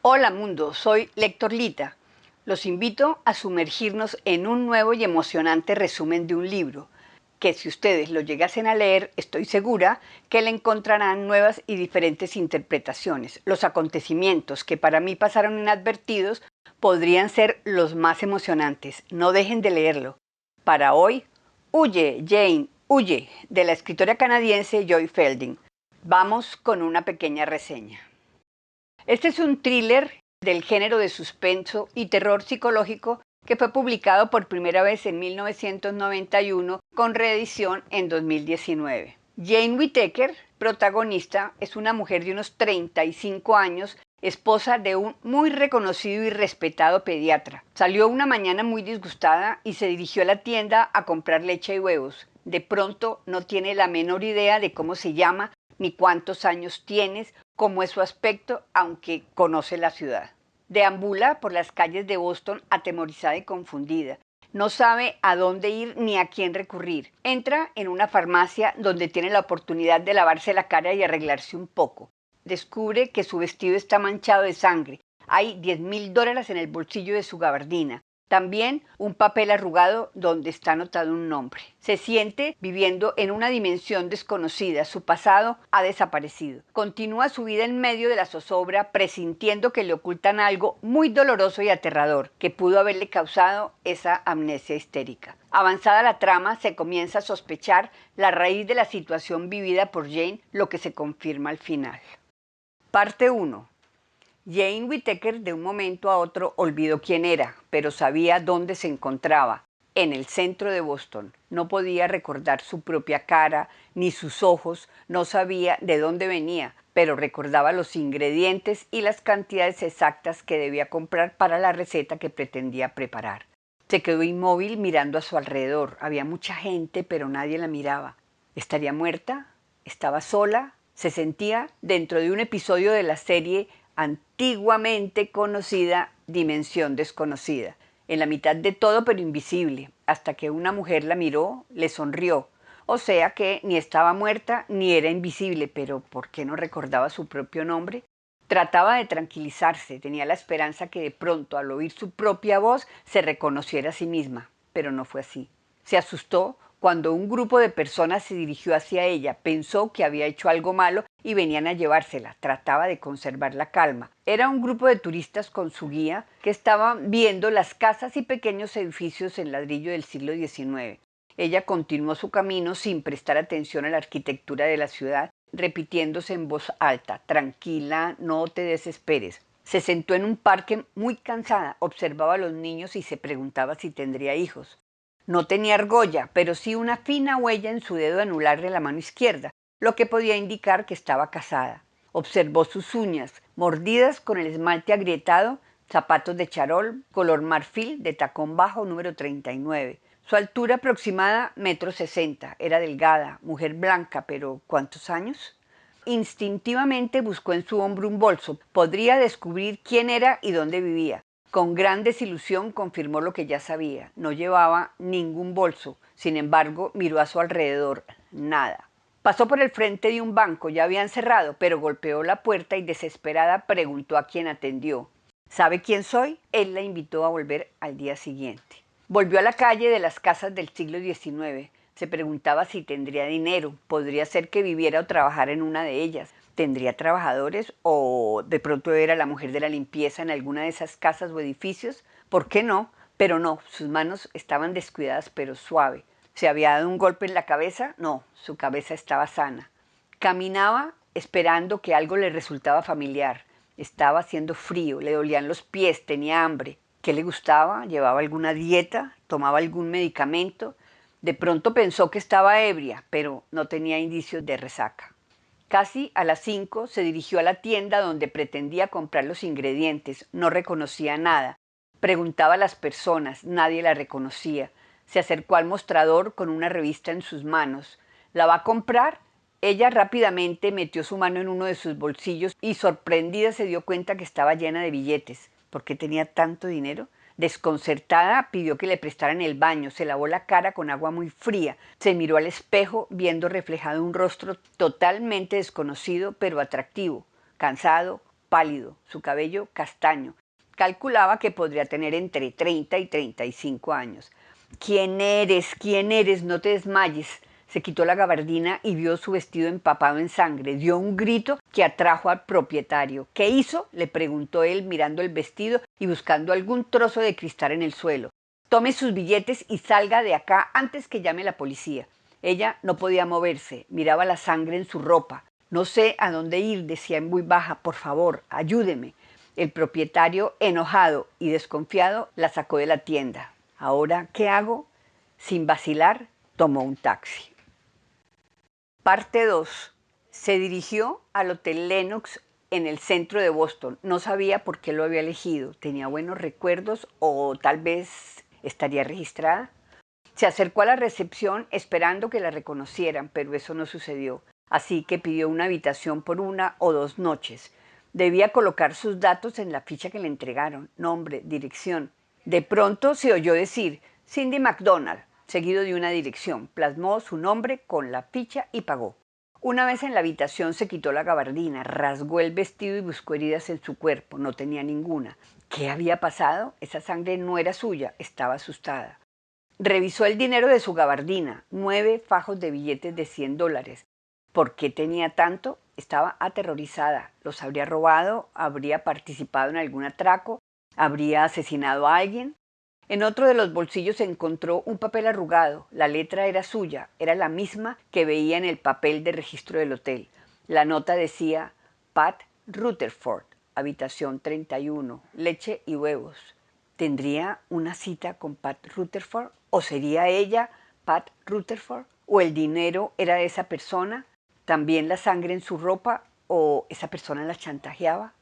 Hola mundo, soy Lector Lita. Los invito a sumergirnos en un nuevo y emocionante resumen de un libro, que si ustedes lo llegasen a leer, estoy segura que le encontrarán nuevas y diferentes interpretaciones. Los acontecimientos que para mí pasaron inadvertidos podrían ser los más emocionantes. No dejen de leerlo. Para hoy, Huye, Jane, huye, de la escritora canadiense Joy Felding. Vamos con una pequeña reseña. Este es un thriller del género de suspenso y terror psicológico que fue publicado por primera vez en 1991 con reedición en 2019. Jane Whittaker, protagonista, es una mujer de unos 35 años, esposa de un muy reconocido y respetado pediatra. Salió una mañana muy disgustada y se dirigió a la tienda a comprar leche y huevos. De pronto no tiene la menor idea de cómo se llama, ni cuántos años tienes, cómo es su aspecto, aunque conoce la ciudad. Deambula por las calles de Boston atemorizada y confundida. No sabe a dónde ir ni a quién recurrir. Entra en una farmacia donde tiene la oportunidad de lavarse la cara y arreglarse un poco. Descubre que su vestido está manchado de sangre. Hay $10,000 en el bolsillo de su gabardina. También un papel arrugado donde está anotado un nombre. Se siente viviendo en una dimensión desconocida. Su pasado ha desaparecido. Continúa su vida en medio de la zozobra, presintiendo que le ocultan algo muy doloroso y aterrador que pudo haberle causado esa amnesia histérica. Avanzada la trama, se comienza a sospechar la raíz de la situación vivida por Jane, lo que se confirma al final. Parte 1. Jane Whittaker de un momento a otro olvidó quién era, pero sabía dónde se encontraba, en el centro de Boston. No podía recordar su propia cara, ni sus ojos, no sabía de dónde venía, pero recordaba los ingredientes y las cantidades exactas que debía comprar para la receta que pretendía preparar. Se quedó inmóvil mirando a su alrededor. Había mucha gente, pero nadie la miraba. ¿Estaría muerta? ¿Estaba sola? Se sentía dentro de un episodio de la serie antiguamente conocida Dimensión Desconocida, en la mitad de todo pero invisible, hasta que una mujer la miró, le sonrió. O sea que ni estaba muerta ni era invisible, pero ¿por qué no recordaba su propio nombre? Trataba de tranquilizarse, tenía la esperanza que de pronto al oír su propia voz se reconociera a sí misma, pero no fue así. Se asustó cuando un grupo de personas se dirigió hacia ella, pensó que había hecho algo malo y venían a llevársela. Trataba de conservar la calma. Era un grupo de turistas con su guía que estaban viendo las casas y pequeños edificios en ladrillo del siglo XIX. Ella continuó su camino sin prestar atención a la arquitectura de la ciudad, repitiéndose en voz alta: tranquila, no te desesperes. Se sentó en un parque muy cansada, observaba a los niños y se preguntaba si tendría hijos. No tenía argolla, pero sí una fina huella en su dedo anular de la mano izquierda, lo que podía indicar que estaba casada. Observó sus uñas, mordidas con el esmalte agrietado, zapatos de charol, color marfil, de tacón bajo, número 39. Su altura aproximada, 1,60 m. Era delgada, mujer blanca, pero ¿cuántos años? Instintivamente buscó en su hombro un bolso. Podría descubrir quién era y dónde vivía. Con gran desilusión confirmó lo que ya sabía. No llevaba ningún bolso. Sin embargo, miró a su alrededor. Nada. Pasó por el frente de un banco. Ya habían cerrado, pero golpeó la puerta y desesperada preguntó a quien atendió: ¿sabe quién soy? Él la invitó a volver al día siguiente. Volvió a la calle de las casas del siglo XIX. Se preguntaba si tendría dinero. Podría ser que viviera o trabajara en una de ellas. ¿Tendría trabajadores o de pronto era la mujer de la limpieza en alguna de esas casas o edificios? ¿Por qué no? Pero no, sus manos estaban descuidadas pero suave. ¿Se había dado un golpe en la cabeza? No, su cabeza estaba sana. Caminaba esperando que algo le resultaba familiar. Estaba haciendo frío, le dolían los pies, tenía hambre. ¿Qué le gustaba? ¿Llevaba alguna dieta? ¿Tomaba algún medicamento? De pronto pensó que estaba ebria, pero no tenía indicios de resaca. Casi a las 5 se dirigió a la tienda donde pretendía comprar los ingredientes. No reconocía nada. Preguntaba a las personas, nadie la reconocía. Se acercó al mostrador con una revista en sus manos. ¿La va a comprar? Ella rápidamente metió su mano en uno de sus bolsillos y sorprendida se dio cuenta que estaba llena de billetes. ¿Por qué tenía tanto dinero? Desconcertada, pidió que le prestaran el baño, se lavó la cara con agua muy fría, se miró al espejo viendo reflejado un rostro totalmente desconocido pero atractivo, cansado, pálido, su cabello castaño. Calculaba que podría tener entre 30 y 35 años. ¿Quién eres? ¿Quién eres? No te desmayes. Se quitó la gabardina y vio su vestido empapado en sangre. Dio un grito que atrajo al propietario. ¿Qué hizo?, le preguntó él mirando el vestido y buscando algún trozo de cristal en el suelo. Tome sus billetes y salga de acá antes que llame la policía. Ella no podía moverse, miraba la sangre en su ropa. No sé a dónde ir, decía en voz baja. Por favor, ayúdeme. El propietario, enojado y desconfiado, la sacó de la tienda. ¿Ahora qué hago? Sin vacilar, tomó un taxi. Parte 2. Se dirigió al Hotel Lenox en el centro de Boston. No sabía por qué lo había elegido. ¿Tenía buenos recuerdos o tal vez estaría registrada? Se acercó a la recepción esperando que la reconocieran, pero eso no sucedió. Así que pidió una habitación por 1 o 2 noches. Debía colocar sus datos en la ficha que le entregaron: nombre, dirección. De pronto se oyó decir Cindy McDonald, seguido de una dirección. Plasmó su nombre con la ficha y pagó. Una vez en la habitación se quitó la gabardina, rasgó el vestido y buscó heridas en su cuerpo. No tenía ninguna. ¿Qué había pasado? Esa sangre no era suya. Estaba asustada. Revisó el dinero de su gabardina, 9 fajos de billetes de $100. ¿Por qué tenía tanto? Estaba aterrorizada. ¿Los habría robado? ¿Habría participado en algún atraco? ¿Habría asesinado a alguien? En otro de los bolsillos encontró un papel arrugado. La letra era suya, era la misma que veía en el papel de registro del hotel. La nota decía: Pat Rutherford, habitación 31, leche y huevos. ¿Tendría una cita con Pat Rutherford? ¿O sería ella Pat Rutherford? ¿O el dinero era de esa persona? ¿También la sangre en su ropa? ¿O esa persona la chantajeaba?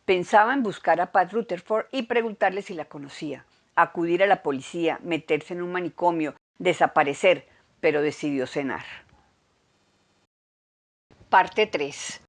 Pensaba en buscar a Pat Rutherford y preguntarle si la conocía, acudir a la policía, meterse en un manicomio, desaparecer, pero decidió cenar. Parte 3.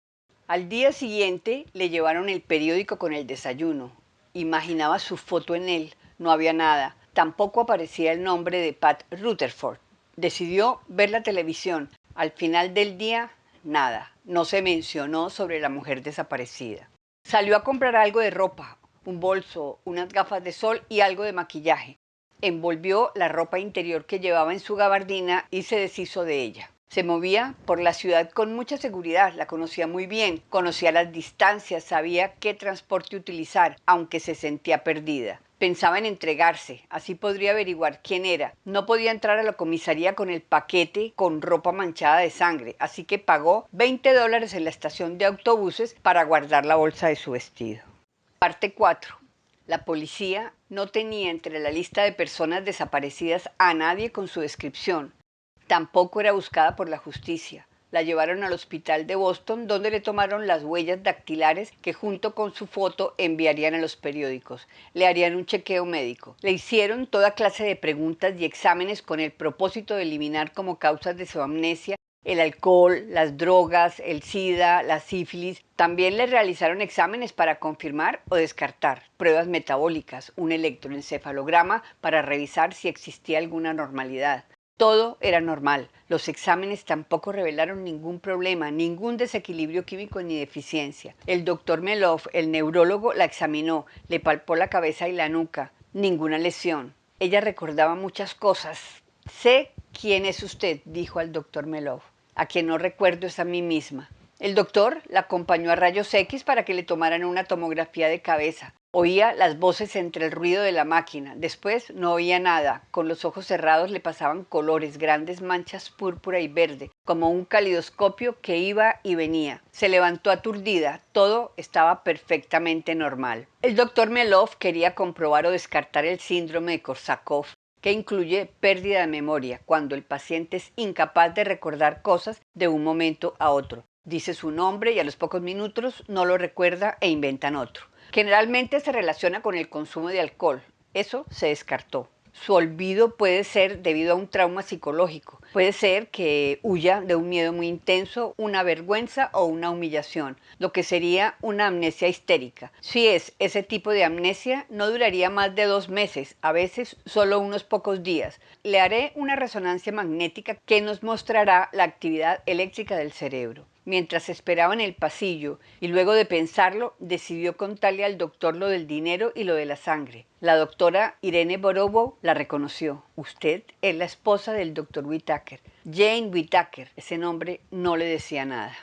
Al día siguiente le llevaron el periódico con el desayuno. Imaginaba su foto en él. No había nada. Tampoco aparecía el nombre de Pat Rutherford. Decidió ver la televisión. Al final del día, nada. No se mencionó sobre la mujer desaparecida. Salió a comprar algo de ropa, un bolso, unas gafas de sol y algo de maquillaje. Envolvió la ropa interior que llevaba en su gabardina y se deshizo de ella. Se movía por la ciudad con mucha seguridad, la conocía muy bien, conocía las distancias, sabía qué transporte utilizar, aunque se sentía perdida. Pensaba en entregarse, así podría averiguar quién era. No podía entrar a la comisaría con el paquete con ropa manchada de sangre, así que pagó $20 en la estación de autobuses para guardar la bolsa de su vestido. Parte 4. La policía no tenía entre la lista de personas desaparecidas a nadie con su descripción. Tampoco era buscada por la justicia. La llevaron al hospital de Boston, donde le tomaron las huellas dactilares que junto con su foto enviarían a los periódicos. Le harían un chequeo médico. Le hicieron toda clase de preguntas y exámenes con el propósito de eliminar como causas de su amnesia el alcohol, las drogas, el SIDA, la sífilis. También le realizaron exámenes para confirmar o descartar pruebas metabólicas, un electroencefalograma para revisar si existía alguna normalidad. Todo era normal. Los exámenes tampoco revelaron ningún problema, ningún desequilibrio químico ni deficiencia. El doctor Meloff, el neurólogo, la examinó, le palpó la cabeza y la nuca. Ninguna lesión. Ella recordaba muchas cosas. Sé quién es usted, dijo al doctor Meloff. A quien no recuerdo es a mí misma. El doctor la acompañó a rayos X para que le tomaran una tomografía de cabeza. Oía las voces entre el ruido de la máquina. Después no oía nada. Con los ojos cerrados le pasaban colores, grandes manchas púrpura y verde, como un calidoscopio que iba y venía. Se levantó aturdida. Todo estaba perfectamente normal. El doctor Meloff quería comprobar o descartar el síndrome de Korsakoff, que incluye pérdida de memoria, cuando el paciente es incapaz de recordar cosas de un momento a otro. Dice su nombre y a los pocos minutos no lo recuerda e inventan otro. Generalmente se relaciona con el consumo de alcohol. Eso se descartó. Su olvido puede ser debido a un trauma psicológico. Puede ser que huya de un miedo muy intenso, una vergüenza o una humillación, lo que sería una amnesia histérica. Si es ese tipo de amnesia, no duraría más de 2 meses, a veces solo unos pocos días. Le haré una resonancia magnética que nos mostrará la actividad eléctrica del cerebro. mientras esperaba en el pasillo y luego de pensarlo decidió contarle al doctor lo del dinero y lo de la sangre. La doctora Irene Borobow la reconoció. Usted es la esposa del doctor Whittaker. Jane Whittaker. Ese nombre no le decía nada.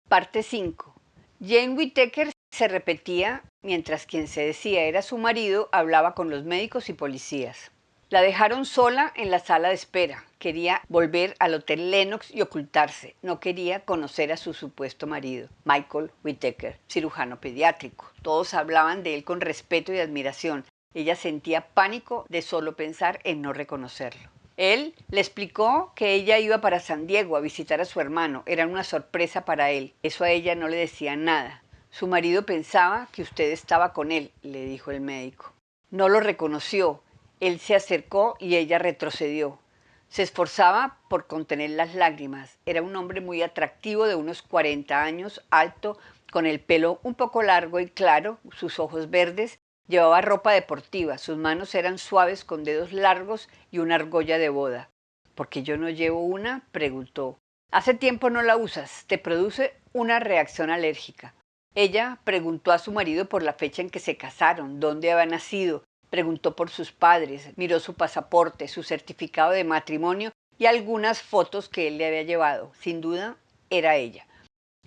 Parte 5. Jane Whittaker se repetía mientras quien se decía era su marido hablaba con los médicos y policías. La dejaron sola en la sala de espera. Quería volver al Hotel Lenox y ocultarse. No quería conocer a su supuesto marido, Michael Whittaker, cirujano pediátrico. Todos hablaban de él con respeto y admiración. Ella sentía pánico de solo pensar en no reconocerlo. Él le explicó que ella iba para San Diego a visitar a su hermano. Era una sorpresa para él. Eso a ella no le decía nada. Su marido pensaba que usted estaba con él, le dijo el médico. No lo reconoció. Él se acercó y ella retrocedió. Se esforzaba por contener las lágrimas. Era un hombre muy atractivo de unos 40 años, alto, con el pelo un poco largo y claro, sus ojos verdes. Llevaba ropa deportiva, sus manos eran suaves con dedos largos y una argolla de boda. ¿Por qué yo no llevo una?, preguntó. Hace tiempo no la usas, te produce una reacción alérgica. Ella preguntó a su marido por la fecha en que se casaron, dónde había nacido, preguntó por sus padres, miró su pasaporte, su certificado de matrimonio y algunas fotos que él le había llevado. Sin duda, era ella.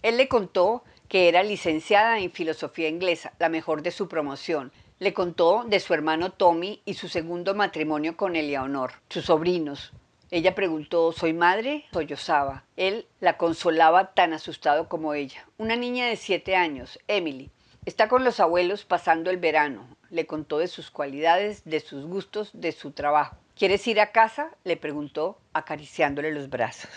Él le contó que era licenciada en filosofía inglesa, la mejor de su promoción. Le contó de su hermano Tommy y su segundo matrimonio con Eleanor, sus sobrinos. Ella preguntó, ¿soy madre? Sollozaba. Él la consolaba tan asustado como ella. Una niña de 7 años, Emily. Está con los abuelos pasando el verano. Le contó de sus cualidades, de sus gustos, de su trabajo. ¿Quieres ir a casa?, le preguntó, acariciándole los brazos.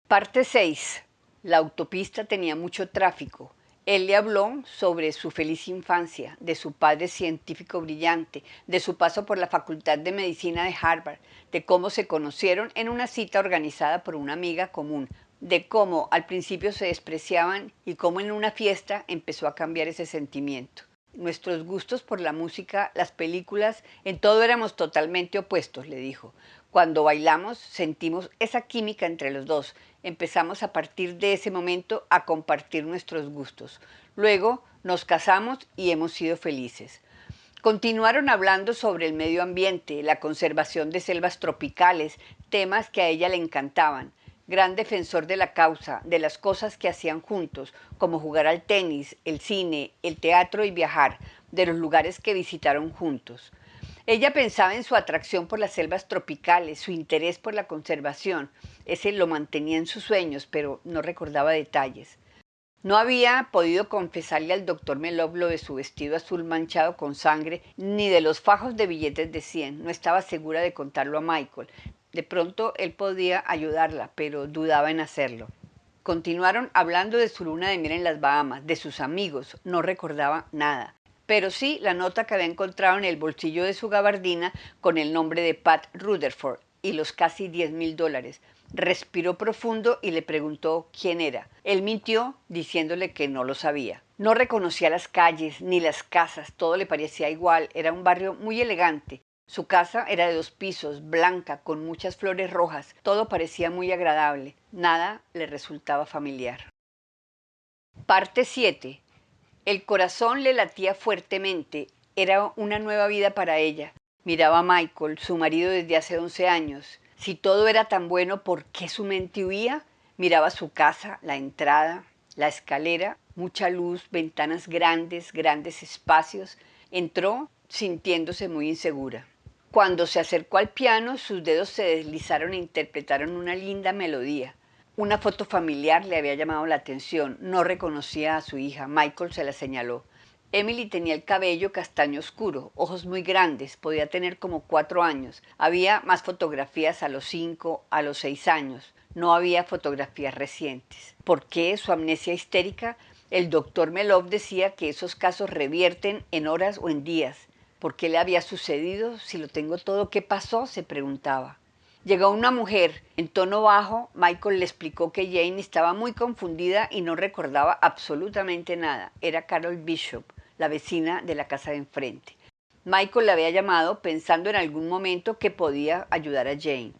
Parte 6. La autopista tenía mucho tráfico. Él le habló sobre su feliz infancia, de su padre científico brillante, de su paso por la Facultad de Medicina de Harvard, de cómo se conocieron en una cita organizada por una amiga común, de cómo al principio se despreciaban y cómo en una fiesta empezó a cambiar ese sentimiento. Nuestros gustos por la música, las películas, en todo éramos totalmente opuestos, le dijo. Cuando bailamos sentimos esa química entre los dos. Empezamos a partir de ese momento a compartir nuestros gustos. Luego nos casamos y hemos sido felices. Continuaron hablando sobre el medio ambiente, la conservación de selvas tropicales, temas que a ella le encantaban. Gran defensor de la causa, de las cosas que hacían juntos, como jugar al tenis, el cine, el teatro y viajar, de los lugares que visitaron juntos. Ella pensaba en su atracción por las selvas tropicales, su interés por la conservación. Ese lo mantenía en sus sueños, pero no recordaba detalles. No había podido confesarle al doctor Melov lo de su vestido azul manchado con sangre, ni de los fajos de billetes de 100. No estaba segura de contarlo a Michael. De pronto él podía ayudarla, pero dudaba en hacerlo. Continuaron hablando de su luna de miel en las Bahamas, de sus amigos. No recordaba nada. Pero sí la nota que había encontrado en el bolsillo de su gabardina con el nombre de Pat Rutherford y los casi $10,000. Respiró profundo y le preguntó quién era. Él mintió diciéndole que no lo sabía. No reconocía las calles ni las casas, todo le parecía igual. Era un barrio muy elegante. Su casa era de 2 pisos, blanca, con muchas flores rojas. Todo parecía muy agradable. Nada le resultaba familiar. Parte 7. El corazón le latía fuertemente. Era una nueva vida para ella. Miraba a Michael, su marido desde hace 11 años. Si todo era tan bueno, ¿por qué su mente huía? Miraba su casa, la entrada, la escalera, mucha luz, ventanas grandes, grandes espacios. Entró sintiéndose muy insegura. Cuando se acercó al piano, sus dedos se deslizaron e interpretaron una linda melodía. Una foto familiar le había llamado la atención. No reconocía a su hija. Michael se la señaló. Emily tenía el cabello castaño oscuro, ojos muy grandes, podía tener como 4 años. Había más fotografías a los 5, a los 6 años. No había fotografías recientes. ¿Por qué su amnesia histérica? El doctor Melov decía que esos casos revierten en horas o en días. ¿Por qué le había sucedido? Si lo tengo todo, ¿qué pasó?, se preguntaba. Llegó una mujer. En tono bajo, Michael le explicó que Jane estaba muy confundida y no recordaba absolutamente nada. Era Carol Bishop, la vecina de la casa de enfrente. Michael la había llamado pensando en algún momento que podía ayudar a Jane.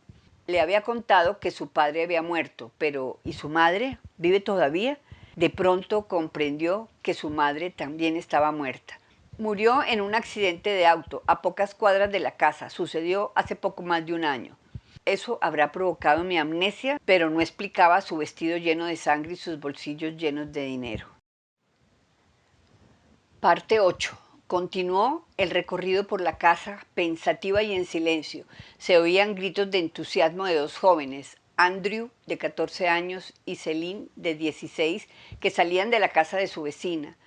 Le había contado que su padre había muerto, pero ¿y su madre? ¿Vive todavía? De pronto comprendió que su madre también estaba muerta. Murió en un accidente de auto a pocas cuadras de la casa. Sucedió hace poco más de un año. Eso habrá provocado mi amnesia, pero no explicaba su vestido lleno de sangre y sus bolsillos llenos de dinero. Parte 8. Continuó el recorrido por la casa, pensativa y en silencio. Se oían gritos de entusiasmo de dos jóvenes, Andrew, de 14 años, y Celine, de 16, que salían de la casa de su vecina.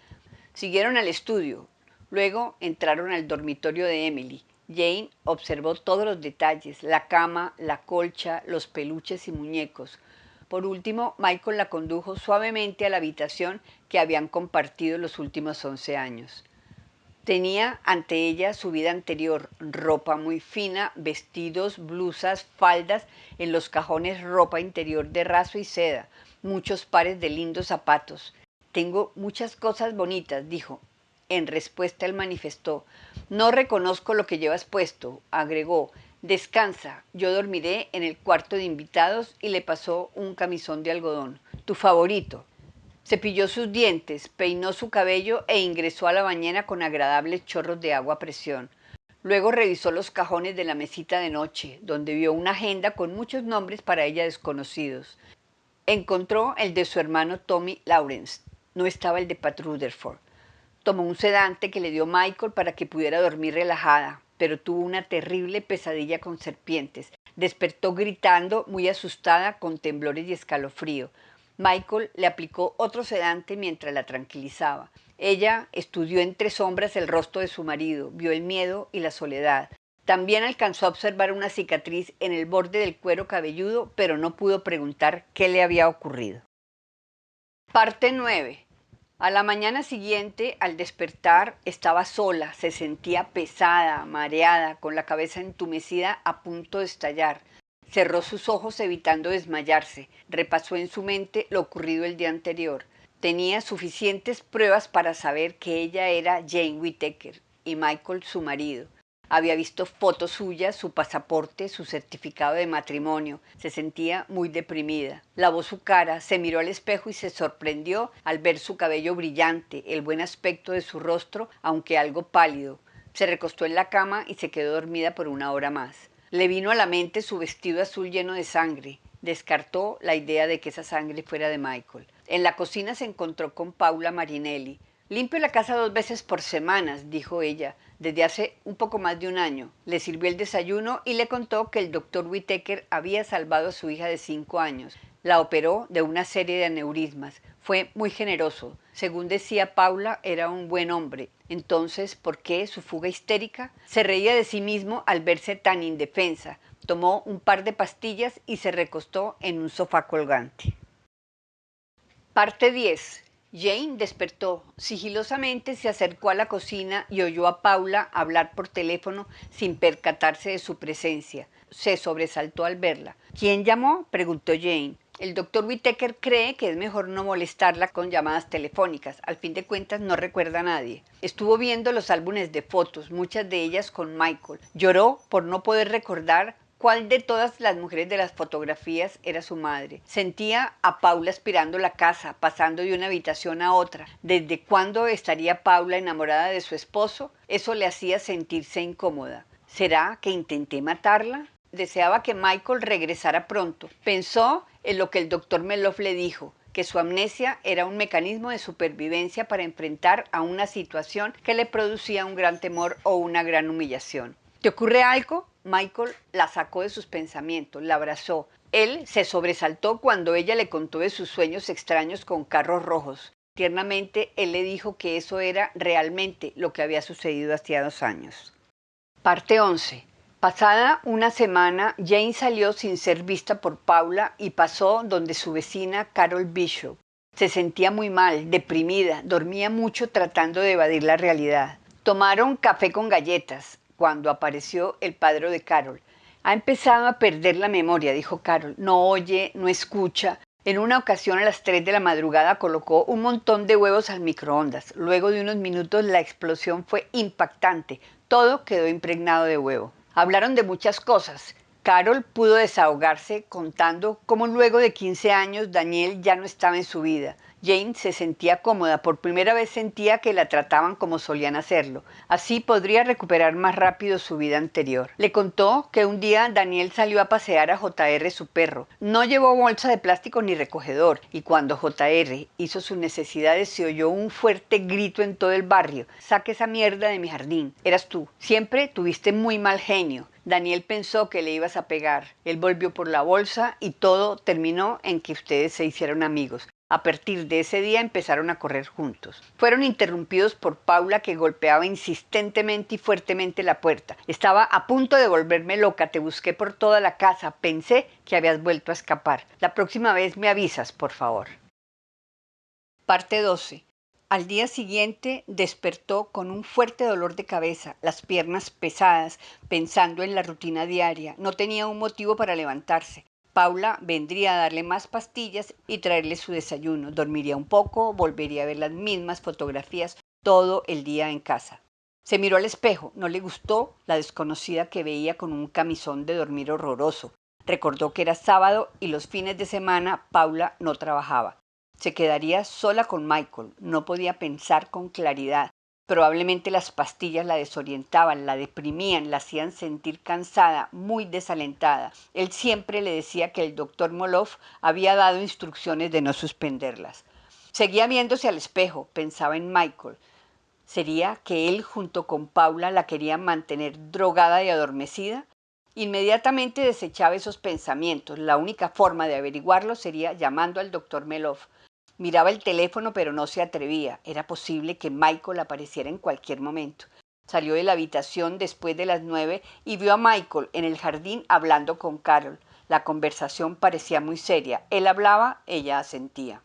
Siguieron al estudio. Luego entraron al dormitorio de Emily. Jane observó todos los detalles, la cama, la colcha, los peluches y muñecos. Por último, Michael la condujo suavemente a la habitación que habían compartido los últimos 11 años. Tenía ante ella su vida anterior, ropa muy fina, vestidos, blusas, faldas, en los cajones ropa interior de raso y seda, muchos pares de lindos zapatos. Tengo muchas cosas bonitas, dijo. En respuesta él manifestó, no reconozco lo que llevas puesto, agregó, descansa, yo dormiré en el cuarto de invitados y le pasó un camisón de algodón, tu favorito. Cepilló sus dientes, peinó su cabello e ingresó a la bañera con agradables chorros de agua a presión. Luego revisó los cajones de la mesita de noche, donde vio una agenda con muchos nombres para ella desconocidos. Encontró el de su hermano Tommy Lawrence. No estaba el de Pat Rutherford. Tomó un sedante que le dio Michael para que pudiera dormir relajada, pero tuvo una terrible pesadilla con serpientes. Despertó gritando, muy asustada, con temblores y escalofrío. Michael le aplicó otro sedante mientras la tranquilizaba. Ella estudió entre sombras el rostro de su marido, vio el miedo y la soledad. También alcanzó a observar una cicatriz en el borde del cuero cabelludo, pero no pudo preguntar qué le había ocurrido. Parte 9. A la mañana siguiente, al despertar, estaba sola, se sentía pesada, mareada, con la cabeza entumecida a punto de estallar. Cerró sus ojos evitando desmayarse, repasó en su mente lo ocurrido el día anterior. Tenía suficientes pruebas para saber que ella era Jane Whittaker y Michael su marido. Había visto fotos suyas, su pasaporte, su certificado de matrimonio. Se sentía muy deprimida. Lavó su cara, se miró al espejo y se sorprendió al ver su cabello brillante, el buen aspecto de su rostro, aunque algo pálido. Se recostó en la cama y se quedó dormida por una hora más. Le vino a la mente su vestido azul lleno de sangre. Descartó la idea de que esa sangre fuera de Michael. En la cocina se encontró con Paula Marinelli. Limpio la casa 2 veces por semanas, dijo ella, desde hace un poco más de un año. Le sirvió el desayuno y le contó que el doctor Whittaker había salvado a su hija de 5 años. La operó de una serie de aneurismas. Fue muy generoso. Según decía Paula, era un buen hombre. Entonces, ¿por qué su fuga histérica? Se reía de sí mismo al verse tan indefensa. Tomó un par de pastillas y se recostó en un sofá colgante. Parte 10. Jane despertó. Sigilosamente se acercó a la cocina y oyó a Paula hablar por teléfono sin percatarse de su presencia. Se sobresaltó al verla. ¿Quién llamó?, preguntó Jane. El doctor Whittaker cree que es mejor no molestarla con llamadas telefónicas. Al fin de cuentas no recuerda a nadie. Estuvo viendo los álbumes de fotos, muchas de ellas con Michael. Lloró por no poder recordar cuál de todas las mujeres de las fotografías era su madre. Sentía a Paula aspirando la casa, pasando de una habitación a otra. ¿Desde cuándo estaría Paula enamorada de su esposo? Eso le hacía sentirse incómoda. ¿Será que intenté matarla? Deseaba que Michael regresara pronto. Pensó en lo que el doctor Meloff le dijo, que su amnesia era un mecanismo de supervivencia para enfrentar a una situación que le producía un gran temor o una gran humillación. ¿Te ocurre algo? Michael la sacó de sus pensamientos, la abrazó. Él se sobresaltó cuando ella le contó de sus sueños extraños con carros rojos. Tiernamente, él le dijo que eso era realmente lo que había sucedido hacía 2 años. Parte 11. Pasada una semana, Jane salió sin ser vista por Paula y pasó donde su vecina Carol Bishop. Se sentía muy mal, deprimida, dormía mucho tratando de evadir la realidad. Tomaron café con galletas cuando apareció el padre de Carol. Ha empezado a perder la memoria, dijo Carol. No oye, no escucha. En una ocasión a las 3 de la madrugada colocó un montón de huevos al microondas. Luego de unos minutos la explosión fue impactante. Todo quedó impregnado de huevo. Hablaron de muchas cosas. Carol pudo desahogarse contando cómo luego de 15 años Daniel ya no estaba en su vida. Jane se sentía cómoda, por primera vez sentía que la trataban como solían hacerlo. Así podría recuperar más rápido su vida anterior. Le contó que un día Daniel salió a pasear a JR, su perro. No llevó bolsa de plástico ni recogedor, y cuando JR hizo sus necesidades se oyó un fuerte grito en todo el barrio. «Saque esa mierda de mi jardín. Eras tú. Siempre tuviste muy mal genio». Daniel pensó que le ibas a pegar. Él volvió por la bolsa y todo terminó en que ustedes se hicieron amigos. A partir de ese día empezaron a correr juntos. Fueron interrumpidos por Paula, que golpeaba insistentemente y fuertemente la puerta. «Estaba a punto de volverme loca, te busqué por toda la casa, pensé que habías vuelto a escapar. La próxima vez me avisas, por favor». Parte 12. Al día siguiente despertó con un fuerte dolor de cabeza, las piernas pesadas, pensando en la rutina diaria. No tenía un motivo para levantarse. Paula vendría a darle más pastillas y traerle su desayuno. Dormiría un poco, volvería a ver las mismas fotografías todo el día en casa. Se miró al espejo, no le gustó la desconocida que veía con un camisón de dormir horroroso. Recordó que era sábado y los fines de semana Paula no trabajaba. Se quedaría sola con Michael, no podía pensar con claridad. Probablemente las pastillas la desorientaban, la deprimían, la hacían sentir cansada, muy desalentada. Él siempre le decía que el doctor Molov había dado instrucciones de no suspenderlas. Seguía viéndose al espejo, pensaba en Michael. ¿Sería que él junto con Paula la querían mantener drogada y adormecida? Inmediatamente desechaba esos pensamientos. La única forma de averiguarlo sería llamando al doctor Molov. Miraba el teléfono pero no se atrevía. Era posible que Michael apareciera en cualquier momento. Salió de la habitación después de las 9 y vio a Michael en el jardín hablando con Carol. La conversación parecía muy seria. Él hablaba, ella asentía.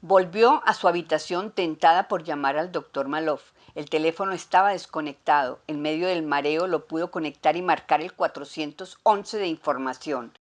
Volvió a su habitación tentada por llamar al doctor Molov. El teléfono estaba desconectado. En medio del mareo lo pudo conectar y marcar el 411 de información.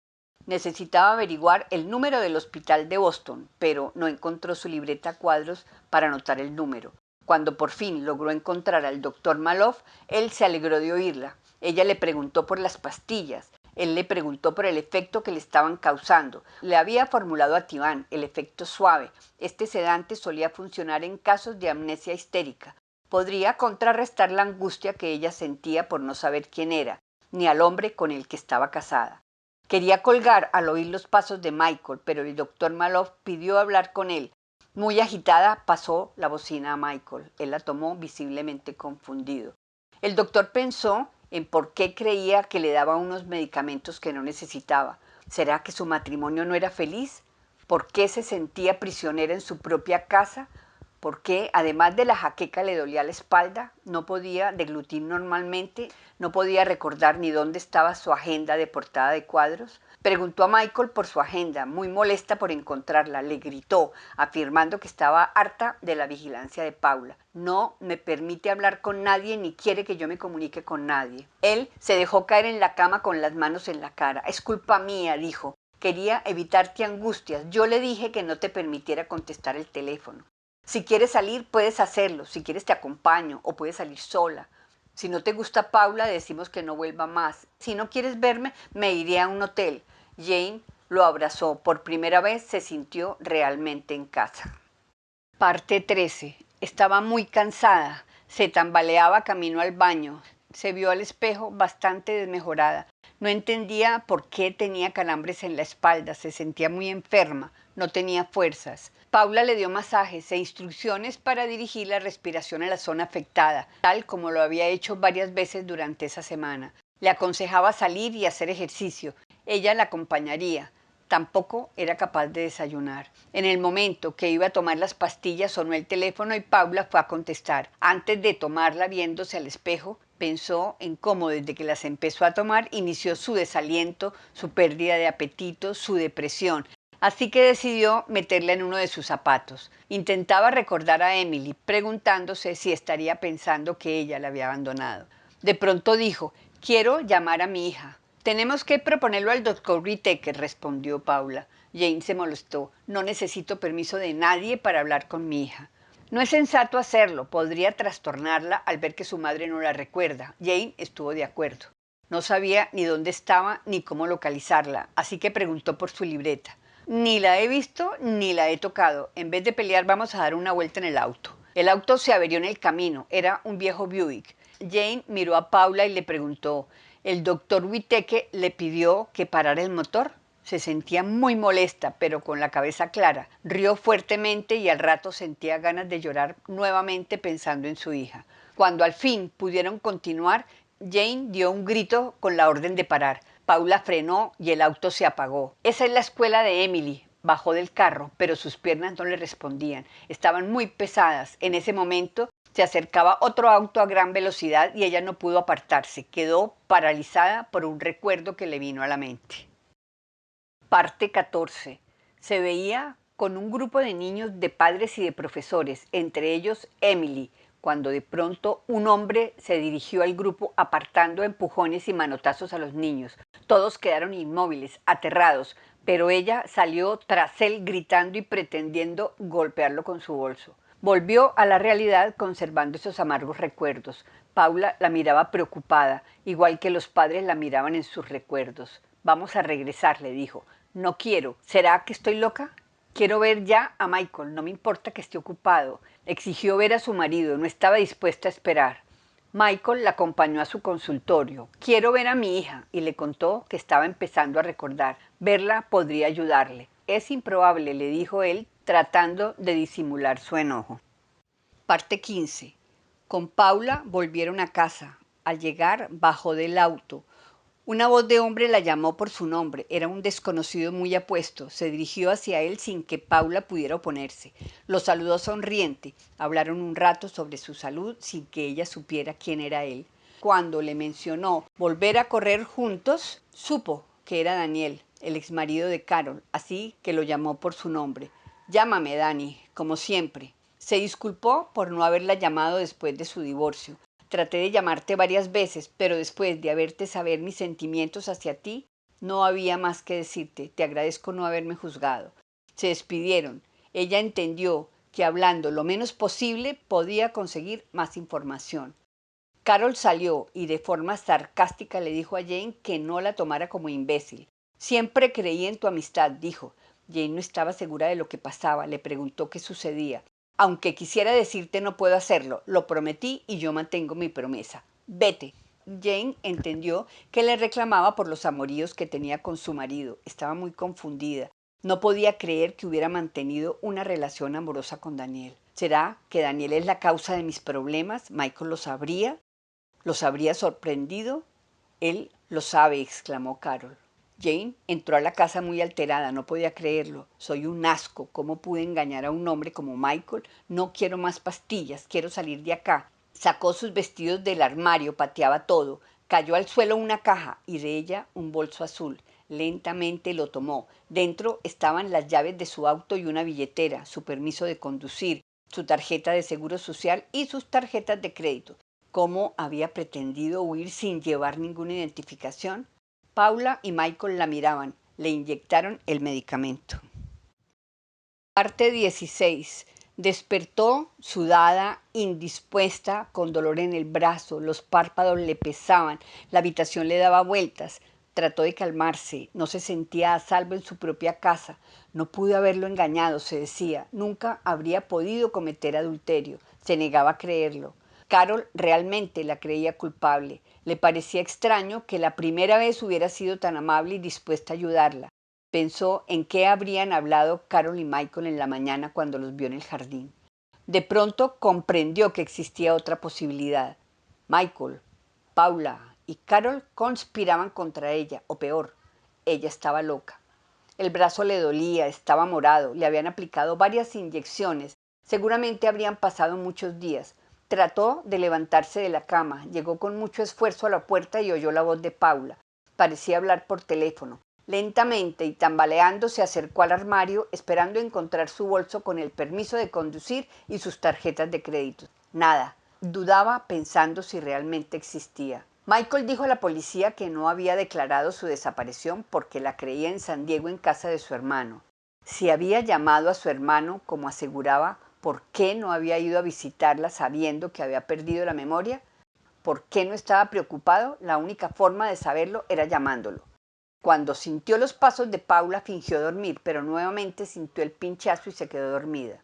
Necesitaba averiguar el número del hospital de Boston, pero no encontró su libreta a cuadros para anotar el número. Cuando por fin logró encontrar al doctor Molov, él se alegró de oírla. Ella le preguntó por las pastillas. Él le preguntó por el efecto que le estaban causando. Le había formulado Ativan, el efecto suave. Este sedante solía funcionar en casos de amnesia histérica. Podría contrarrestar la angustia que ella sentía por no saber quién era, ni al hombre con el que estaba casada. Quería colgar al oír los pasos de Michael, pero el doctor Molov pidió hablar con él. Muy agitada, pasó la bocina a Michael. Él la tomó visiblemente confundido. El doctor pensó en por qué creía que le daba unos medicamentos que no necesitaba. ¿Será que su matrimonio no era feliz? ¿Por qué se sentía prisionera en su propia casa? ¿Por qué, además de la jaqueca, le dolía la espalda? No podía deglutir normalmente, no podía recordar ni dónde estaba su agenda de portada de cuadros. Preguntó a Michael por su agenda, muy molesta por encontrarla. Le gritó, afirmando que estaba harta de la vigilancia de Paula. No me permite hablar con nadie ni quiere que yo me comunique con nadie. Él se dejó caer en la cama con las manos en la cara. Es culpa mía, dijo. Quería evitarte angustias. Yo le dije que no te permitiera contestar el teléfono. Si quieres salir, puedes hacerlo. Si quieres, te acompaño o puedes salir sola. Si no te gusta Paula, decimos que no vuelva más. Si no quieres verme, me iré a un hotel. Jane lo abrazó. Por primera vez se sintió realmente en casa. Parte 13. Estaba muy cansada. Se tambaleaba camino al baño. Se vio al espejo bastante desmejorada. No entendía por qué tenía calambres en la espalda. Se sentía muy enferma. No tenía fuerzas. Paula le dio masajes e instrucciones para dirigir la respiración a la zona afectada, tal como lo había hecho varias veces durante esa semana. Le aconsejaba salir y hacer ejercicio. Ella la acompañaría. Tampoco era capaz de desayunar. En el momento que iba a tomar las pastillas sonó el teléfono y Paula fue a contestar. Antes de tomarla viéndose al espejo, pensó en cómo desde que las empezó a tomar inició su desaliento, su pérdida de apetito, su depresión. Así que decidió meterla en uno de sus zapatos. Intentaba recordar a Emily, preguntándose si estaría pensando que ella la había abandonado. De pronto dijo, quiero llamar a mi hija. Tenemos que proponerlo al doctor Whittaker, respondió Paula. Jane se molestó. No necesito permiso de nadie para hablar con mi hija. No es sensato hacerlo. Podría trastornarla al ver que su madre no la recuerda. Jane estuvo de acuerdo. No sabía ni dónde estaba ni cómo localizarla, así que preguntó por su libreta. Ni la he visto ni la he tocado. En vez de pelear vamos a dar una vuelta en el auto. El auto se averió en el camino. Era un viejo Buick. Jane miró a Paula y le preguntó, ¿el doctor Whittaker le pidió que parara el motor? Se sentía muy molesta, pero con la cabeza clara. Rió fuertemente y al rato sentía ganas de llorar nuevamente pensando en su hija. Cuando al fin pudieron continuar, Jane dio un grito con la orden de parar. Paula frenó y el auto se apagó. Esa es la escuela de Emily. Bajó del carro, pero sus piernas no le respondían. Estaban muy pesadas. En ese momento se acercaba otro auto a gran velocidad y ella no pudo apartarse. Quedó paralizada por un recuerdo que le vino a la mente. Parte 14. Se veía con un grupo de niños, de padres y de profesores, entre ellos Emily, cuando de pronto un hombre se dirigió al grupo apartando empujones y manotazos a los niños. Todos quedaron inmóviles, aterrados, pero ella salió tras él gritando y pretendiendo golpearlo con su bolso. Volvió a la realidad conservando esos amargos recuerdos. Paula la miraba preocupada, igual que los padres la miraban en sus recuerdos. Vamos a regresar, le dijo. No quiero. ¿Será que estoy loca? Quiero ver ya a Michael, no me importa que esté ocupado. Exigió ver a su marido, no estaba dispuesta a esperar. Michael la acompañó a su consultorio. Quiero ver a mi hija, y le contó que estaba empezando a recordar. Verla podría ayudarle. Es improbable, le dijo él, tratando de disimular su enojo. Parte 15. Con Paula volvieron a casa. Al llegar, bajó del auto. Una voz de hombre la llamó por su nombre. Era un desconocido muy apuesto. Se dirigió hacia él sin que Paula pudiera oponerse. Lo saludó sonriente. Hablaron un rato sobre su salud sin que ella supiera quién era él. Cuando le mencionó volver a correr juntos, supo que era Daniel, el exmarido de Carol, así que lo llamó por su nombre. Llámame, Dani, como siempre. Se disculpó por no haberla llamado después de su divorcio. Traté de llamarte varias veces, pero después de haberte saber mis sentimientos hacia ti, no había más que decirte. Te agradezco no haberme juzgado. Se despidieron. Ella entendió que hablando lo menos posible podía conseguir más información. Carol salió y de forma sarcástica le dijo a Jane que no la tomara como imbécil. Siempre creí en tu amistad, dijo. Jane no estaba segura de lo que pasaba. Le preguntó qué sucedía. Aunque quisiera decirte no puedo hacerlo, lo prometí y yo mantengo mi promesa. Vete. Jane entendió que le reclamaba por los amoríos que tenía con su marido. Estaba muy confundida. No podía creer que hubiera mantenido una relación amorosa con Daniel. ¿Será que Daniel es la causa de mis problemas? ¿Michael lo sabría? ¿Los habría sorprendido? Él lo sabe, exclamó Carol. Jane entró a la casa muy alterada, no podía creerlo. Soy un asco, ¿cómo pude engañar a un hombre como Michael? No quiero más pastillas, quiero salir de acá. Sacó sus vestidos del armario, pateaba todo. Cayó al suelo una caja y de ella un bolso azul. Lentamente lo tomó. Dentro estaban las llaves de su auto y una billetera, su permiso de conducir, su tarjeta de seguro social y sus tarjetas de crédito. ¿Cómo había pretendido huir sin llevar ninguna identificación? Paula y Michael la miraban. Le inyectaron el medicamento. Parte 16. Despertó sudada, indispuesta, con dolor en el brazo. Los párpados le pesaban. La habitación le daba vueltas. Trató de calmarse. No se sentía a salvo en su propia casa. No pude haberlo engañado, se decía. Nunca habría podido cometer adulterio. Se negaba a creerlo. Carol realmente la creía culpable. Le parecía extraño que la primera vez hubiera sido tan amable y dispuesta a ayudarla. Pensó en qué habrían hablado Carol y Michael en la mañana cuando los vio en el jardín. De pronto comprendió que existía otra posibilidad. Michael, Paula y Carol conspiraban contra ella, o peor, ella estaba loca. El brazo le dolía, estaba morado, le habían aplicado varias inyecciones, seguramente habrían pasado muchos días. Trató de levantarse de la cama, llegó con mucho esfuerzo a la puerta y oyó la voz de Paula. Parecía hablar por teléfono. Lentamente y tambaleando se acercó al armario, esperando encontrar su bolso con el permiso de conducir y sus tarjetas de crédito. Nada. Dudaba pensando si realmente existía. Michael dijo a la policía que no había declarado su desaparición porque la creía en San Diego en casa de su hermano. Si había llamado a su hermano, como aseguraba, ¿por qué no había ido a visitarla sabiendo que había perdido la memoria? ¿Por qué no estaba preocupado? La única forma de saberlo era llamándolo. Cuando sintió los pasos de Paula fingió dormir, pero nuevamente sintió el pinchazo y se quedó dormida.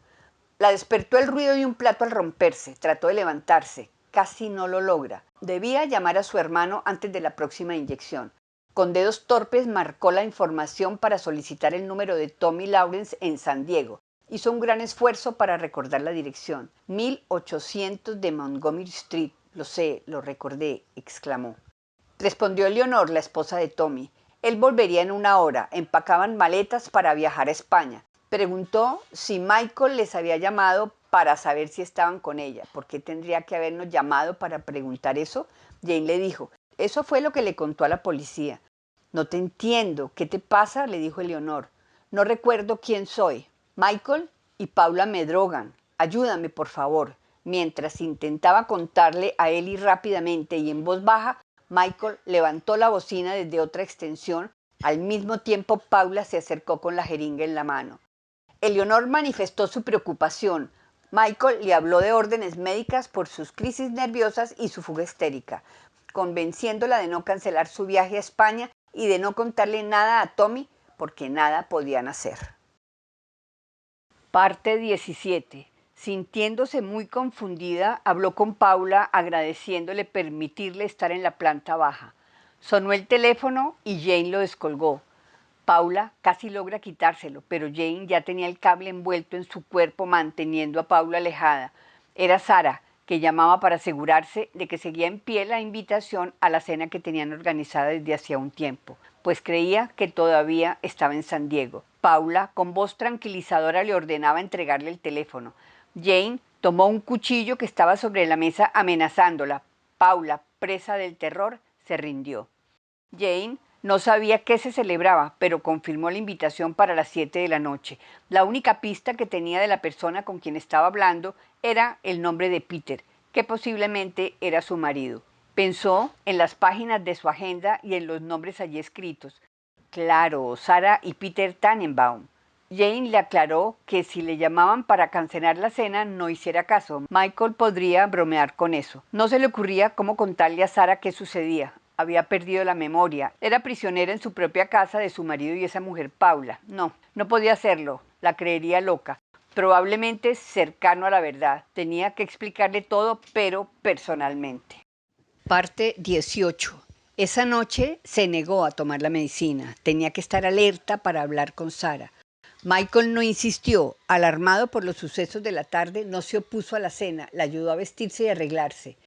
La despertó el ruido de un plato al romperse. Trató de levantarse. Casi no lo logra. Debía llamar a su hermano antes de la próxima inyección. Con dedos torpes marcó la información para solicitar el número de Tommy Lawrence en San Diego. Hizo un gran esfuerzo para recordar la dirección. 1800 de Montgomery Street. Lo sé, lo recordé, exclamó. Respondió Leonor, la esposa de Tommy. Él volvería en una hora. Empacaban maletas para viajar a España. Preguntó si Michael les había llamado para saber si estaban con ella. ¿Por qué tendría que habernos llamado para preguntar eso? Jane le dijo, eso fue lo que le contó a la policía. No te entiendo. ¿Qué te pasa? Le dijo Eleonor. No recuerdo quién soy. Michael y Paula me drogan. Ayúdame, por favor. Mientras intentaba contarle a Ellie rápidamente y en voz baja, Michael levantó la bocina desde otra extensión. Al mismo tiempo, Paula se acercó con la jeringa en la mano. Eleonor manifestó su preocupación. Michael le habló de órdenes médicas por sus crisis nerviosas y su fuga histérica, convenciéndola de no cancelar su viaje a España y de no contarle nada a Tommy porque nada podían hacer. Parte 17. Sintiéndose muy confundida, habló con Paula agradeciéndole permitirle estar en la planta baja. Sonó el teléfono y Jane lo descolgó. Paula casi logra quitárselo, pero Jane ya tenía el cable envuelto en su cuerpo manteniendo a Paula alejada. Era Sara, que llamaba para asegurarse de que seguía en pie la invitación a la cena que tenían organizada desde hacía un tiempo, pues creía que todavía estaba en San Diego. Paula, con voz tranquilizadora, le ordenaba entregarle el teléfono. Jane tomó un cuchillo que estaba sobre la mesa amenazándola. Paula, presa del terror, se rindió. Jane no sabía qué se celebraba, pero confirmó la invitación para las 7 de la noche. La única pista que tenía de la persona con quien estaba hablando era el nombre de Peter, que posiblemente era su marido. Pensó en las páginas de su agenda y en los nombres allí escritos. Claro, Sara y Peter Tannenbaum. Jane le aclaró que si le llamaban para cancelar la cena no hiciera caso. Michael podría bromear con eso. No se le ocurría cómo contarle a Sara qué sucedía. Había perdido la memoria. Era prisionera en su propia casa de su marido y esa mujer Paula. No podía hacerlo. La creería loca. Probablemente cercano a la verdad. Tenía que explicarle todo, pero personalmente. Parte 18. Esa noche se negó a tomar la medicina. Tenía que estar alerta para hablar con Sara. Michael no insistió. Alarmado por los sucesos de la tarde, no se opuso a la cena. La ayudó a vestirse y arreglarse.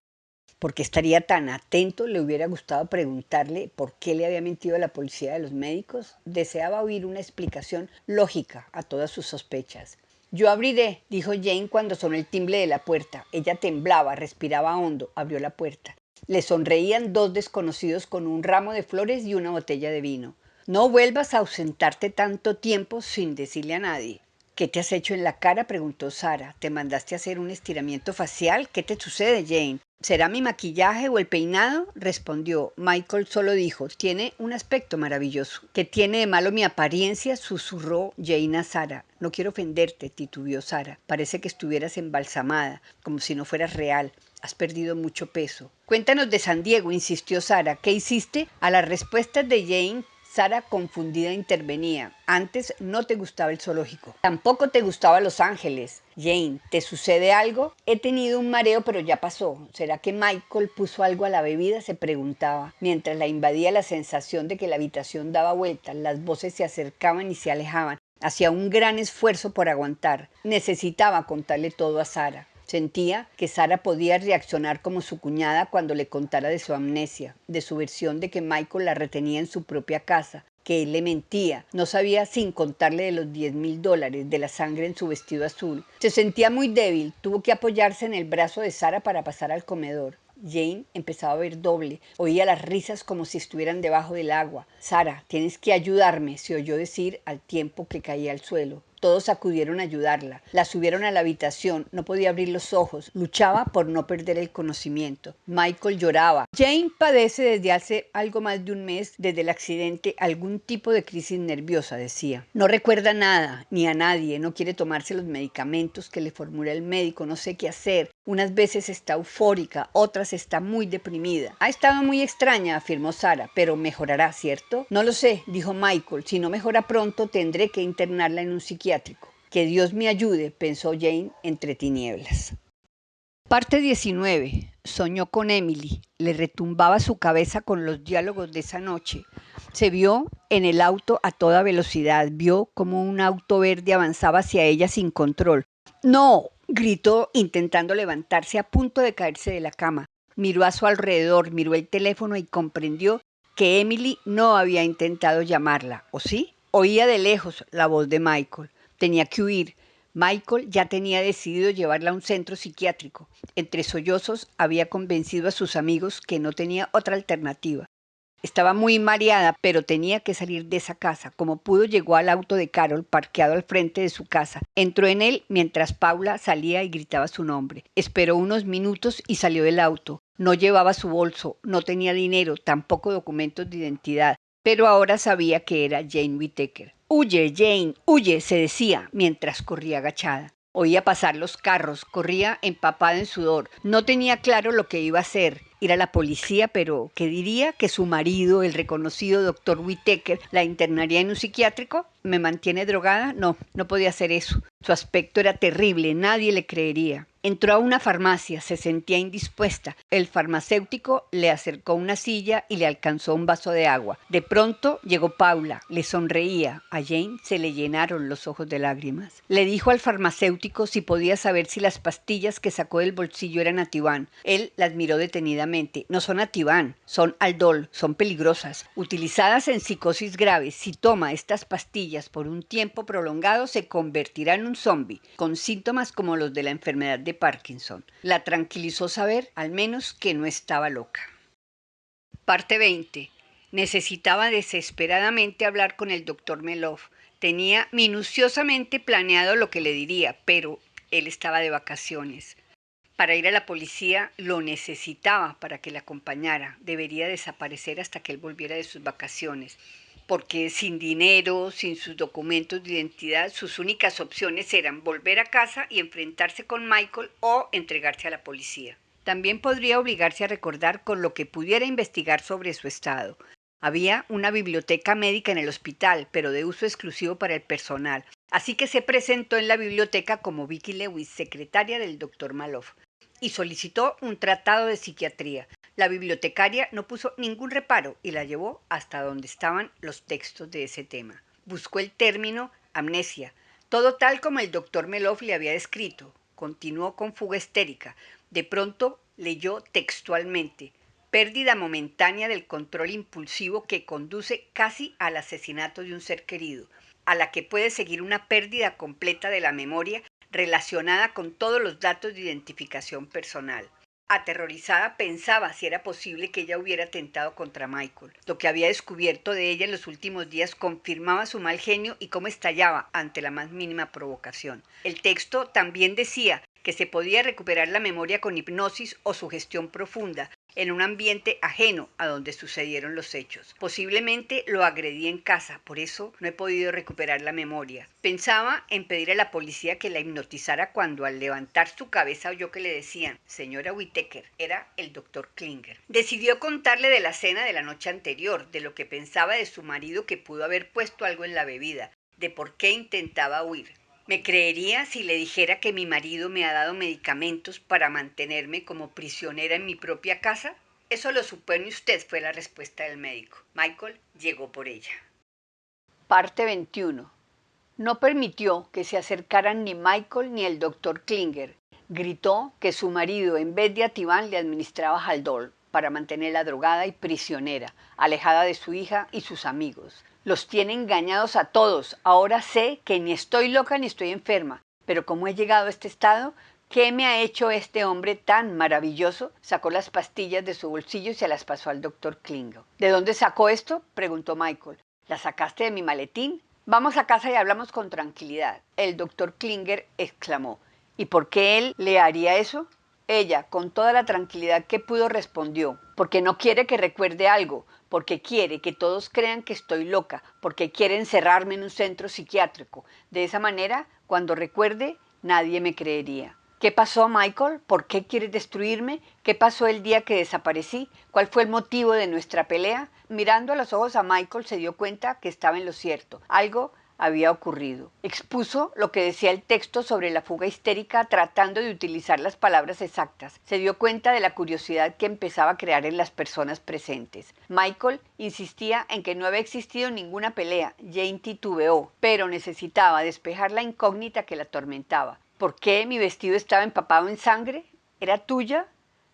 Porque estaría tan atento, le hubiera gustado preguntarle por qué le había mentido a la policía de los médicos. Deseaba oír una explicación lógica a todas sus sospechas. Yo abriré, dijo Jane cuando sonó el timbre de la puerta. Ella temblaba, respiraba hondo, abrió la puerta. Le sonreían dos desconocidos con un ramo de flores y una botella de vino. No vuelvas a ausentarte tanto tiempo sin decirle a nadie. ¿Qué te has hecho en la cara?, preguntó Sara. ¿Te mandaste a hacer un estiramiento facial? ¿Qué te sucede, Jane? ¿Será mi maquillaje o el peinado?, respondió. Michael solo dijo, tiene un aspecto maravilloso. ¿Qué tiene de malo mi apariencia?, susurró Jane a Sara. No quiero ofenderte, titubeó Sara. Parece que estuvieras embalsamada, como si no fueras real. Has perdido mucho peso. Cuéntanos de San Diego, insistió Sara. ¿Qué hiciste? A las respuestas de Jane, Sara, confundida, intervenía. Antes no te gustaba el zoológico. Tampoco te gustaba Los Ángeles. Jane, ¿te sucede algo? He tenido un mareo, pero ya pasó. ¿Será que Michael puso algo a la bebida?, se preguntaba, mientras la invadía la sensación de que la habitación daba vueltas, las voces se acercaban y se alejaban. Hacía un gran esfuerzo por aguantar. Necesitaba contarle todo a Sara. Sentía que Sara podía reaccionar como su cuñada cuando le contara de su amnesia, de su versión de que Michael la retenía en su propia casa, que él le mentía. No sabía sin contarle de los $10,000, de la sangre en su vestido azul. Se sentía muy débil. Tuvo que apoyarse en el brazo de Sara para pasar al comedor. Jane empezaba a ver doble. Oía las risas como si estuvieran debajo del agua. Sara, tienes que ayudarme, se oyó decir al tiempo que caía al suelo. Todos acudieron a ayudarla. La subieron a la habitación. No podía abrir los ojos. Luchaba por no perder el conocimiento. Michael lloraba. Jane padece desde hace algo más de un mes, desde el accidente, algún tipo de crisis nerviosa, decía. No recuerda nada, ni a nadie. No quiere tomarse los medicamentos que le formula el médico. No sé qué hacer. Unas veces está eufórica, otras está muy deprimida. Ha estado muy extraña, afirmó Sarah, pero mejorará, ¿cierto? No lo sé, dijo Michael. Si no mejora pronto, tendré que internarla en un psiquiátrico. Que Dios me ayude, pensó Jane entre tinieblas. Parte 19. Soñó con Emily. Le retumbaba su cabeza con los diálogos de esa noche. Se vio en el auto a toda velocidad. Vio como un auto verde avanzaba hacia ella sin control. ¡No! Gritó intentando levantarse a punto de caerse de la cama. Miró a su alrededor, miró el teléfono y comprendió que Emily no había intentado llamarla. ¿O sí? Oía de lejos la voz de Michael. Tenía que huir. Michael ya tenía decidido llevarla a un centro psiquiátrico. Entre sollozos había convencido a sus amigos que no tenía otra alternativa. Estaba muy mareada, pero tenía que salir de esa casa. Como pudo, llegó al auto de Carol, parqueado al frente de su casa. Entró en él mientras Paula salía y gritaba su nombre. Esperó unos minutos y salió del auto. No llevaba su bolso, no tenía dinero, tampoco documentos de identidad, pero ahora sabía que era Jane Whittaker. «Huye, Jane, huye», se decía mientras corría agachada. Oía pasar los carros, corría empapada en sudor. No tenía claro lo que iba a hacer, ir a la policía, pero ¿qué diría? ¿Que su marido, el reconocido doctor Whittaker, la internaría en un psiquiátrico? ¿Me mantiene drogada? No, no podía hacer eso. Su aspecto era terrible, nadie le creería. Entró a una farmacia, se sentía indispuesta. El farmacéutico le acercó una silla y le alcanzó un vaso de agua. De pronto llegó Paula, le sonreía. A Jane se le llenaron los ojos de lágrimas. Le dijo al farmacéutico si podía saber si las pastillas que sacó del bolsillo eran Ativan. Él las miró detenidamente. No son Ativan, son Aldol, son peligrosas. Utilizadas en psicosis graves, si toma estas pastillas por un tiempo prolongado se convertirá en un zombie, con síntomas como los de la enfermedad de Parkinson. La tranquilizó saber, al menos, que no estaba loca. Parte 20. Necesitaba desesperadamente hablar con el doctor Meloff. Tenía minuciosamente planeado lo que le diría, pero él estaba de vacaciones. Para ir a la policía lo necesitaba para que la acompañara. Debería desaparecer hasta que él volviera de sus vacaciones, porque sin dinero, sin sus documentos de identidad, sus únicas opciones eran volver a casa y enfrentarse con Michael o entregarse a la policía. También podría obligarse a recordar con lo que pudiera investigar sobre su estado. Había una biblioteca médica en el hospital, pero de uso exclusivo para el personal. Así que se presentó en la biblioteca como Vicky Lewis, secretaria del doctor Meloff, y solicitó un tratado de psiquiatría. La bibliotecaria no puso ningún reparo y la llevó hasta donde estaban los textos de ese tema. Buscó el término amnesia, todo tal como el doctor Meloff le había descrito. Continuó con fuga histérica. De pronto leyó textualmente: pérdida momentánea del control impulsivo que conduce casi al asesinato de un ser querido, a la que puede seguir una pérdida completa de la memoria relacionada con todos los datos de identificación personal. Aterrorizada pensaba si era posible que ella hubiera atentado contra Michael. Lo que había descubierto de ella en los últimos días confirmaba su mal genio y cómo estallaba ante la más mínima provocación. El texto también decía que se podía recuperar la memoria con hipnosis o sugestión profunda, en un ambiente ajeno a donde sucedieron los hechos. Posiblemente lo agredí en casa, por eso no he podido recuperar la memoria. Pensaba en pedir a la policía que la hipnotizara cuando al levantar su cabeza oyó que le decían: señora Whittaker. Era el doctor Klinger. Decidió contarle de la cena de la noche anterior, de lo que pensaba de su marido que pudo haber puesto algo en la bebida, de por qué intentaba huir. ¿Me creería si le dijera que mi marido me ha dado medicamentos para mantenerme como prisionera en mi propia casa? Eso lo supone usted, fue la respuesta del médico. Michael llegó por ella. Parte 21. No permitió que se acercaran ni Michael ni el doctor Klinger. Gritó que su marido, en vez de Ativan, le administraba Haldol para mantenerla drogada y prisionera, alejada de su hija y sus amigos. Los tiene engañados a todos. Ahora sé que ni estoy loca ni estoy enferma. Pero ¿cómo he llegado a este estado? ¿Qué me ha hecho este hombre tan maravilloso? Sacó las pastillas de su bolsillo y se las pasó al doctor Klinger. ¿De dónde sacó esto?, preguntó Michael. ¿La sacaste de mi maletín? Vamos a casa y hablamos con tranquilidad, el doctor Klinger exclamó. ¿Y por qué él le haría eso? Ella, con toda la tranquilidad que pudo, respondió, porque no quiere que recuerde algo, porque quiere que todos crean que estoy loca, porque quiere encerrarme en un centro psiquiátrico. De esa manera, cuando recuerde, nadie me creería. ¿Qué pasó, Michael? ¿Por qué quieres destruirme? ¿Qué pasó el día que desaparecí? ¿Cuál fue el motivo de nuestra pelea? Mirando a los ojos a Michael se dio cuenta que estaba en lo cierto. Algo había ocurrido. Expuso lo que decía el texto sobre la fuga histérica tratando de utilizar las palabras exactas. Se dio cuenta de la curiosidad que empezaba a crear en las personas presentes. Michael insistía en que no había existido ninguna pelea. Jane titubeó, pero necesitaba despejar la incógnita que la atormentaba. ¿Por qué mi vestido estaba empapado en sangre? ¿Era tuya?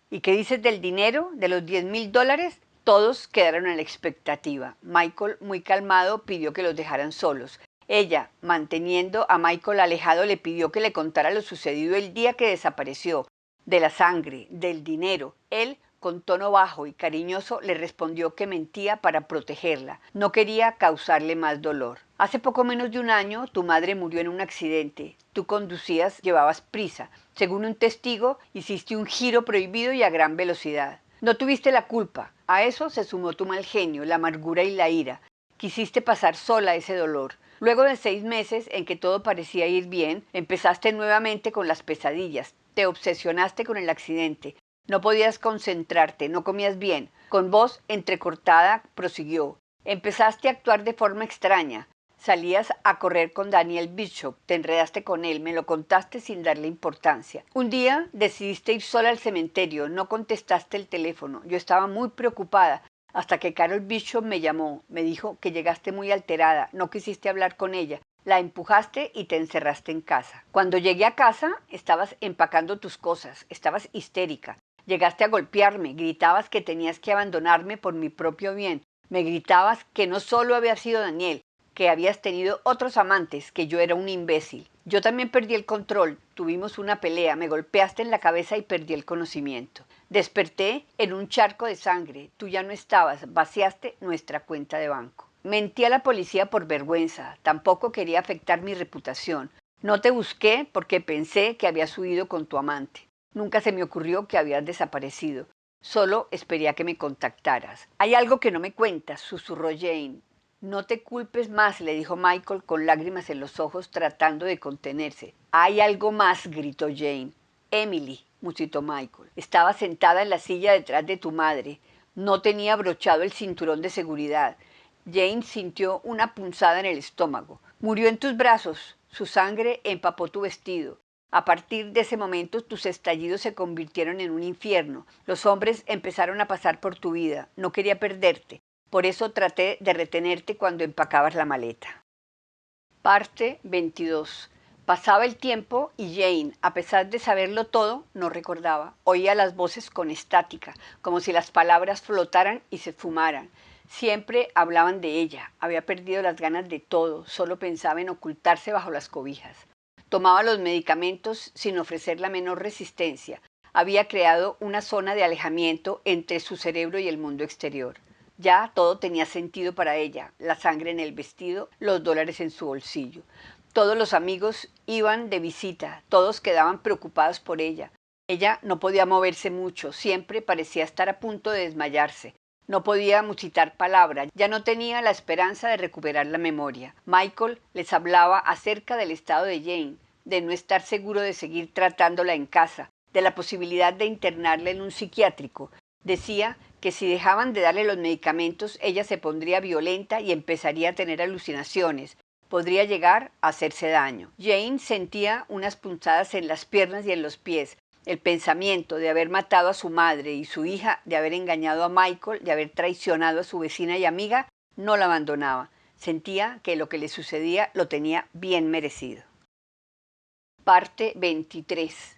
¿Y qué dices del dinero? ¿De los $10,000? Todos quedaron en la expectativa. Michael, muy calmado, pidió que los dejaran solos. Ella, manteniendo a Michael alejado, le pidió que le contara lo sucedido el día que desapareció, de la sangre, del dinero. Él, con tono bajo y cariñoso, le respondió que mentía para protegerla. No quería causarle más dolor. Hace poco menos de un año, tu madre murió en un accidente. Tú conducías, llevabas prisa. Según un testigo, hiciste un giro prohibido y a gran velocidad. No tuviste la culpa. A eso se sumó tu mal genio, la amargura y la ira. Quisiste pasar sola ese dolor. Luego de 6 meses en que todo parecía ir bien, empezaste nuevamente con las pesadillas. Te obsesionaste con el accidente. No podías concentrarte, no comías bien. Con voz entrecortada prosiguió. Empezaste a actuar de forma extraña. Salías a correr con Daniel Bishop, te enredaste con él, me lo contaste sin darle importancia. Un día decidiste ir sola al cementerio, no contestaste el teléfono. Yo estaba muy preocupada hasta que Carol Bishop me llamó. Me dijo que llegaste muy alterada, no quisiste hablar con ella. La empujaste y te encerraste en casa. Cuando llegué a casa, estabas empacando tus cosas, estabas histérica. Llegaste a golpearme, gritabas que tenías que abandonarme por mi propio bien. Me gritabas que no solo había sido Daniel, que habías tenido otros amantes, que yo era un imbécil. Yo también perdí el control, tuvimos una pelea, me golpeaste en la cabeza y perdí el conocimiento. Desperté en un charco de sangre, tú ya no estabas, vaciaste nuestra cuenta de banco. Mentí a la policía por vergüenza, tampoco quería afectar mi reputación. No te busqué porque pensé que habías huido con tu amante. Nunca se me ocurrió que habías desaparecido. Solo esperé a que me contactaras. Hay algo que no me cuentas, susurró Jane. No te culpes más, le dijo Michael con lágrimas en los ojos tratando de contenerse. Hay algo más, gritó Jane. Emily, musitó Michael. Estaba sentada en la silla detrás de tu madre. No tenía abrochado el cinturón de seguridad. Jane sintió una punzada en el estómago. Murió en tus brazos. Su sangre empapó tu vestido. A partir de ese momento tus estallidos se convirtieron en un infierno. Los hombres empezaron a pasar por tu vida. No quería perderte. Por eso traté de retenerte cuando empacabas la maleta. Parte 22. Pasaba el tiempo y Jane, a pesar de saberlo todo, no recordaba. Oía las voces con estática, como si las palabras flotaran y se esfumaran. Siempre hablaban de ella. Había perdido las ganas de todo, solo pensaba en ocultarse bajo las cobijas. Tomaba los medicamentos sin ofrecer la menor resistencia. Había creado una zona de alejamiento entre su cerebro y el mundo exterior. Ya todo tenía sentido para ella, la sangre en el vestido, los dólares en su bolsillo. Todos los amigos iban de visita, todos quedaban preocupados por ella. Ella no podía moverse mucho, siempre parecía estar a punto de desmayarse. No podía musitar palabra, ya no tenía la esperanza de recuperar la memoria. Michael les hablaba acerca del estado de Jane, de no estar seguro de seguir tratándola en casa, de la posibilidad de internarla en un psiquiátrico. Decía que si dejaban de darle los medicamentos, ella se pondría violenta y empezaría a tener alucinaciones. Podría llegar a hacerse daño. Jane sentía unas punzadas en las piernas y en los pies. El pensamiento de haber matado a su madre y su hija, de haber engañado a Michael, de haber traicionado a su vecina y amiga, no la abandonaba. Sentía que lo que le sucedía lo tenía bien merecido. Parte 23.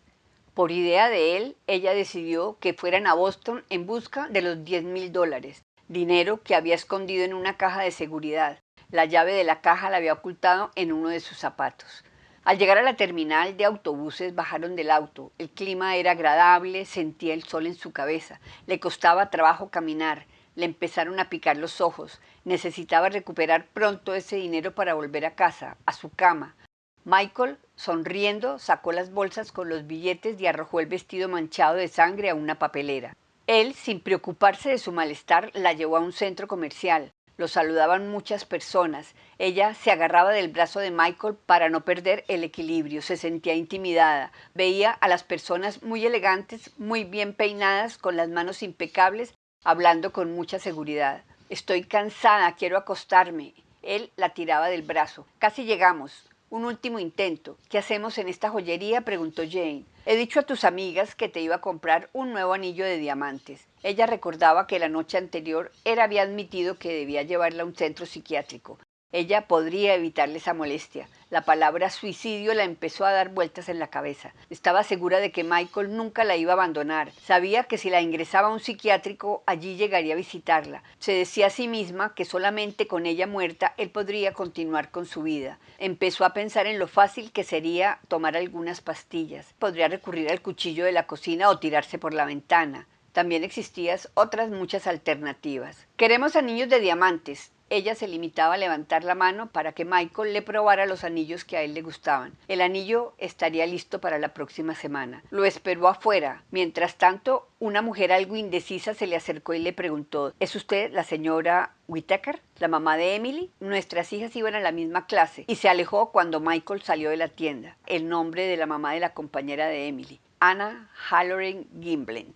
Por idea de él, ella decidió que fueran a Boston en busca de los $10,000, dinero que había escondido en una caja de seguridad. La llave de la caja la había ocultado en uno de sus zapatos. Al llegar a la terminal de autobuses bajaron del auto. El clima era agradable, sentía el sol en su cabeza. Le costaba trabajo caminar. Le empezaron a picar los ojos. Necesitaba recuperar pronto ese dinero para volver a casa, a su cama. Michael, sonriendo, sacó las bolsas con los billetes y arrojó el vestido manchado de sangre a una papelera. Él, sin preocuparse de su malestar, la llevó a un centro comercial. Lo saludaban muchas personas. Ella se agarraba del brazo de Michael para no perder el equilibrio. Se sentía intimidada. Veía a las personas muy elegantes, muy bien peinadas, con las manos impecables, hablando con mucha seguridad. Estoy cansada, quiero acostarme. Él la tiraba del brazo. Casi llegamos. Un último intento. ¿Qué hacemos en esta joyería?, preguntó Jane. He dicho a tus amigas que te iba a comprar un nuevo anillo de diamantes. Ella recordaba que la noche anterior él había admitido que debía llevarla a un centro psiquiátrico. Ella podría evitarle esa molestia. La palabra suicidio la empezó a dar vueltas en la cabeza. Estaba segura de que Michael nunca la iba a abandonar. Sabía que si la ingresaba a un psiquiátrico, allí llegaría a visitarla. Se decía a sí misma que solamente con ella muerta él podría continuar con su vida. Empezó a pensar en lo fácil que sería tomar algunas pastillas. Podría recurrir al cuchillo de la cocina o tirarse por la ventana. También existían otras muchas alternativas. Queremos anillos de diamantes. Ella se limitaba a levantar la mano para que Michael le probara los anillos que a él le gustaban. El anillo estaría listo para la próxima semana. Lo esperó afuera. Mientras tanto, una mujer algo indecisa se le acercó y le preguntó: ¿Es usted la señora Whittaker, la mamá de Emily? Nuestras hijas iban a la misma clase. Y se alejó cuando Michael salió de la tienda. El nombre de la mamá de la compañera de Emily: Anna Halloran Gimblett.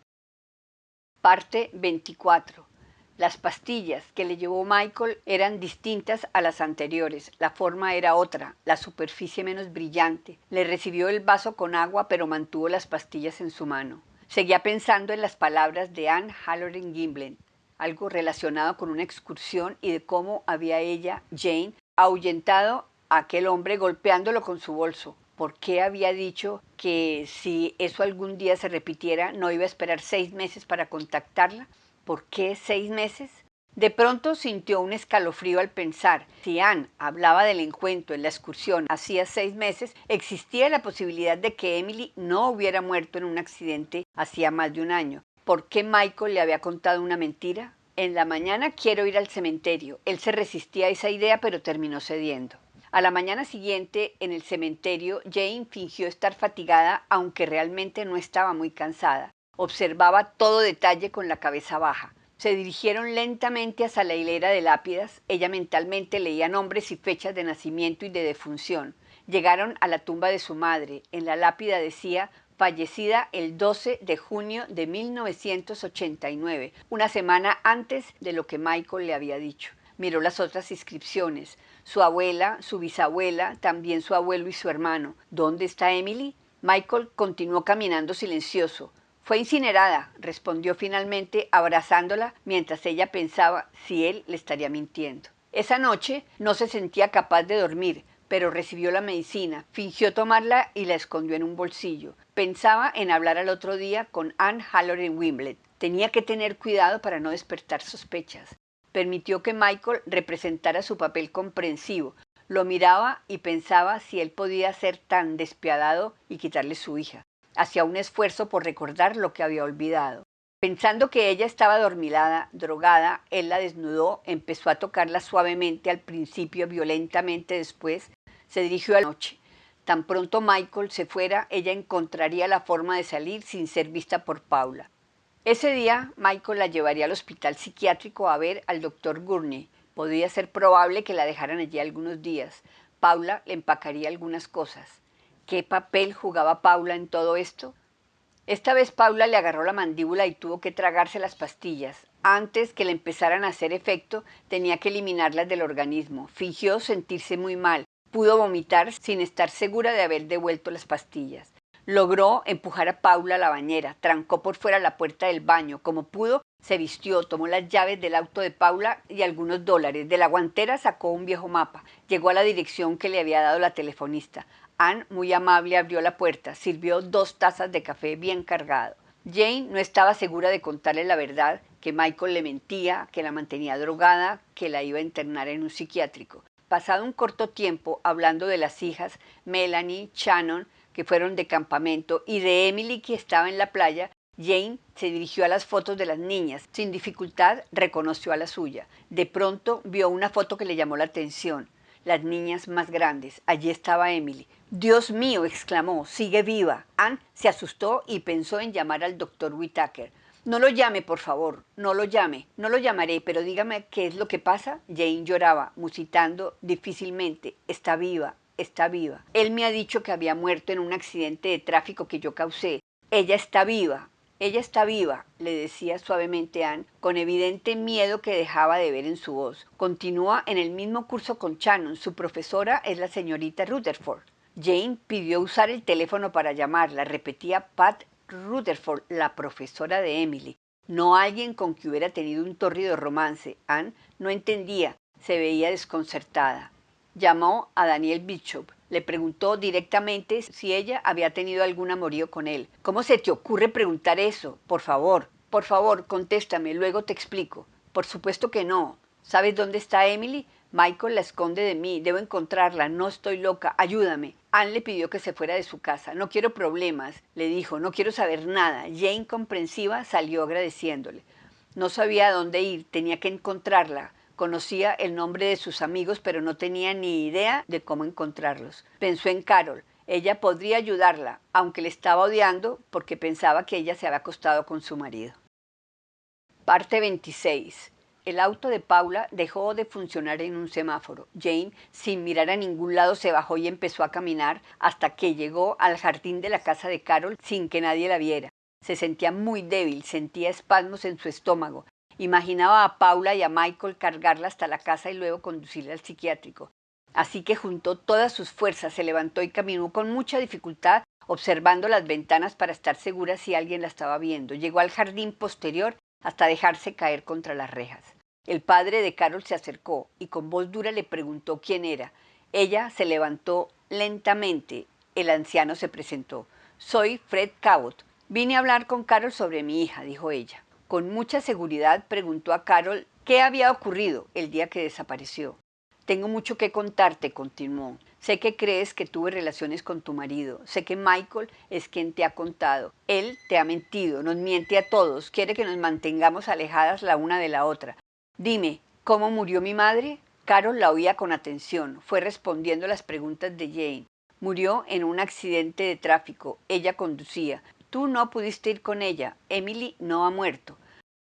Parte 24. Las pastillas que le llevó Michael eran distintas a las anteriores. La forma era otra, la superficie menos brillante. Le recibió el vaso con agua, pero mantuvo las pastillas en su mano. Seguía pensando en las palabras de Anne Halloran Gimblett, algo relacionado con una excursión y de cómo había ella, Jane, ahuyentado a aquel hombre golpeándolo con su bolso. ¿Por qué había dicho que si eso algún día se repitiera no iba a esperar 6 meses para contactarla? ¿Por qué 6 meses? De pronto sintió un escalofrío al pensar. Si Anne hablaba del encuentro en la excursión hacía 6 meses, existía la posibilidad de que Emily no hubiera muerto en un accidente hacía más de un año. ¿Por qué Michael le había contado una mentira? En la mañana quiero ir al cementerio. Él se resistía a esa idea, pero terminó cediendo. A la mañana siguiente, en el cementerio, Jane fingió estar fatigada, aunque realmente no estaba muy cansada. Observaba todo detalle con la cabeza baja. Se dirigieron lentamente hacia la hilera de lápidas. Ella mentalmente leía nombres y fechas de nacimiento y de defunción. Llegaron a la tumba de su madre. En la lápida decía: fallecida el 12 de junio de 1989, una semana antes de lo que Michael le había dicho. Miró las otras inscripciones. Su abuela, su bisabuela, también su abuelo y su hermano. ¿Dónde está Emily? Michael continuó caminando silencioso. Fue incinerada, respondió finalmente, abrazándola mientras ella pensaba si él le estaría mintiendo. Esa noche no se sentía capaz de dormir, pero recibió la medicina, fingió tomarla y la escondió en un bolsillo. Pensaba en hablar al otro día con Anne Halloran Gimblett. Tenía que tener cuidado para no despertar sospechas. Permitió que Michael representara su papel comprensivo. Lo miraba y pensaba si él podía ser tan despiadado y quitarle su hija. Hacía un esfuerzo por recordar lo que había olvidado. Pensando que ella estaba adormilada, drogada, él la desnudó, empezó a tocarla suavemente al principio, violentamente después. Se dirigió a la noche. Tan pronto Michael se fuera, ella encontraría la forma de salir sin ser vista por Paula. Ese día, Michael la llevaría al hospital psiquiátrico a ver al doctor Gurney. Podría ser probable que la dejaran allí algunos días. Paula le empacaría algunas cosas. ¿Qué papel jugaba Paula en todo esto? Esta vez Paula le agarró la mandíbula y tuvo que tragarse las pastillas. Antes que le empezaran a hacer efecto, tenía que eliminarlas del organismo. Fingió sentirse muy mal. Pudo vomitar sin estar segura de haber devuelto las pastillas. Logró empujar a Paula a la bañera, trancó por fuera la puerta del baño. Como pudo, se vistió, tomó las llaves del auto de Paula y algunos dólares. De la guantera sacó un viejo mapa. Llegó a la dirección que le había dado la telefonista. Anne, muy amable, abrió la puerta, sirvió 2 tazas de café bien cargado. Jane no estaba segura de contarle la verdad, que Michael le mentía, que la mantenía drogada, que la iba a internar en un psiquiátrico. Pasado un corto tiempo, hablando de las hijas, Melanie, Shannon, que fueron de campamento, y de Emily, que estaba en la playa, Jane se dirigió a las fotos de las niñas. Sin dificultad reconoció a la suya. De pronto vio una foto que le llamó la atención. Las niñas más grandes. Allí estaba Emily. «Dios mío», exclamó, «sigue viva». Anne se asustó y pensó en llamar al doctor Whittaker. «No lo llame, por favor, no lo llame». «No lo llamaré, pero dígame qué es lo que pasa». Jane lloraba, musitando difícilmente. «Está viva, está viva. Él me ha dicho que había muerto en un accidente de tráfico que yo causé. Ella está viva». «Ella está viva», le decía suavemente Anne, con evidente miedo que dejaba de ver en su voz. «Continúa en el mismo curso con Shannon. Su profesora es la señorita Rutherford». Jane pidió usar el teléfono para llamarla. Repetía Pat Rutherford, la profesora de Emily. No alguien con que hubiera tenido un tórrido romance. Anne no entendía, se veía desconcertada. Llamó a Daniel Bishop. Le preguntó directamente si ella había tenido algún amorío con él. «¿Cómo se te ocurre preguntar eso? Por favor, contéstame, luego te explico». «Por supuesto que no. ¿Sabes dónde está Emily?» «Michael la esconde de mí. Debo encontrarla. No estoy loca. Ayúdame». Anne le pidió que se fuera de su casa. «No quiero problemas», le dijo. «No quiero saber nada». Jane, comprensiva, salió agradeciéndole. No sabía a dónde ir. Tenía que encontrarla. Conocía el nombre de sus amigos, pero no tenía ni idea de cómo encontrarlos. Pensó en Carol. Ella podría ayudarla, aunque le estaba odiando porque pensaba que ella se había acostado con su marido. Parte 26. El auto de Paula dejó de funcionar en un semáforo. Jane, sin mirar a ningún lado, se bajó y empezó a caminar hasta que llegó al jardín de la casa de Carol sin que nadie la viera. Se sentía muy débil, sentía espasmos en su estómago. Imaginaba a Paula y a Michael cargarla hasta la casa y luego conducirla al psiquiátrico. Así que juntó todas sus fuerzas, se levantó y caminó con mucha dificultad, observando las ventanas para estar segura si alguien la estaba viendo. Llegó al jardín posterior hasta dejarse caer contra las rejas. El padre de Carol se acercó y con voz dura le preguntó quién era. Ella se levantó lentamente. El anciano se presentó. «Soy Fred Cabot. Vine a hablar con Carol sobre mi hija», dijo ella. Con mucha seguridad preguntó a Carol qué había ocurrido el día que desapareció. «Tengo mucho que contarte», continuó. «Sé que crees que tuve relaciones con tu marido. Sé que Michael es quien te ha contado. Él te ha mentido, nos miente a todos, quiere que nos mantengamos alejadas la una de la otra. Dime, ¿cómo murió mi madre?» Carol la oía con atención. Fue respondiendo las preguntas de Jane. «Murió en un accidente de tráfico. Ella conducía. Tú no pudiste ir con ella. Emily no ha muerto.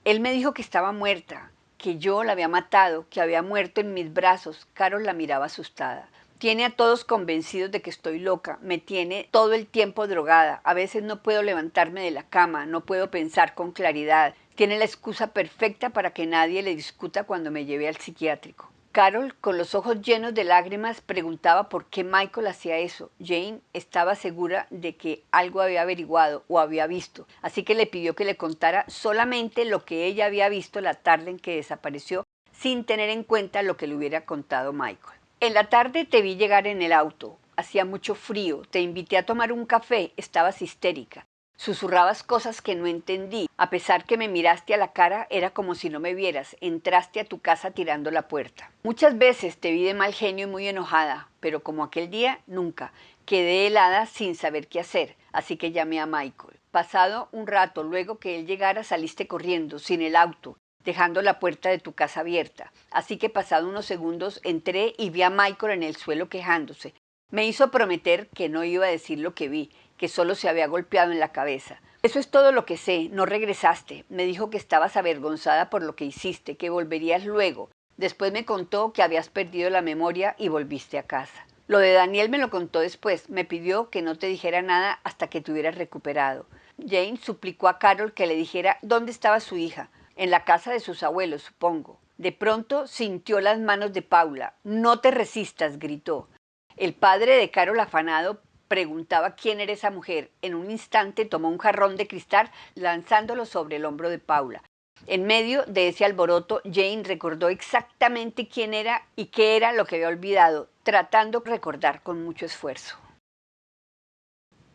Él me dijo que estaba muerta, que yo la había matado, que había muerto en mis brazos». Carol la miraba asustada. «Tiene a todos convencidos de que estoy loca, me tiene todo el tiempo drogada, a veces no puedo levantarme de la cama, no puedo pensar con claridad. Tiene la excusa perfecta para que nadie le discuta cuando me lleve al psiquiátrico». Carol, con los ojos llenos de lágrimas, preguntaba por qué Michael hacía eso. Jane estaba segura de que algo había averiguado o había visto, así que le pidió que le contara solamente lo que ella había visto la tarde en que desapareció, sin tener en cuenta lo que le hubiera contado Michael. «En la tarde te vi llegar en el auto. Hacía mucho frío. Te invité a tomar un café. Estabas histérica. Susurrabas cosas que no entendí. A pesar que me miraste a la cara, era como si no me vieras. Entraste a tu casa tirando la puerta. Muchas veces te vi de mal genio y muy enojada, pero como aquel día, nunca. Quedé helada sin saber qué hacer, así que llamé a Michael. Pasado un rato, luego que él llegara, saliste corriendo, sin el auto, dejando la puerta de tu casa abierta. Así que pasado unos segundos entré y vi a Michael en el suelo quejándose. Me hizo prometer que no iba a decir lo que vi, que solo se había golpeado en la cabeza. Eso es todo lo que sé. No regresaste. Me dijo que estabas avergonzada por lo que hiciste, que volverías luego. Después me contó que habías perdido la memoria y volviste a casa. Lo de Daniel me lo contó después. Me pidió que no te dijera nada hasta que te hubieras recuperado». Jane suplicó a Carol que le dijera dónde estaba su hija. En la casa de sus abuelos, supongo. De pronto sintió las manos de Paula. «No te resistas», gritó. El padre de Carol, afanado, preguntaba quién era esa mujer. En un instante tomó un jarrón de cristal lanzándolo sobre el hombro de Paula. En medio de ese alboroto, Jane recordó exactamente quién era y qué era lo que había olvidado, tratando de recordar con mucho esfuerzo.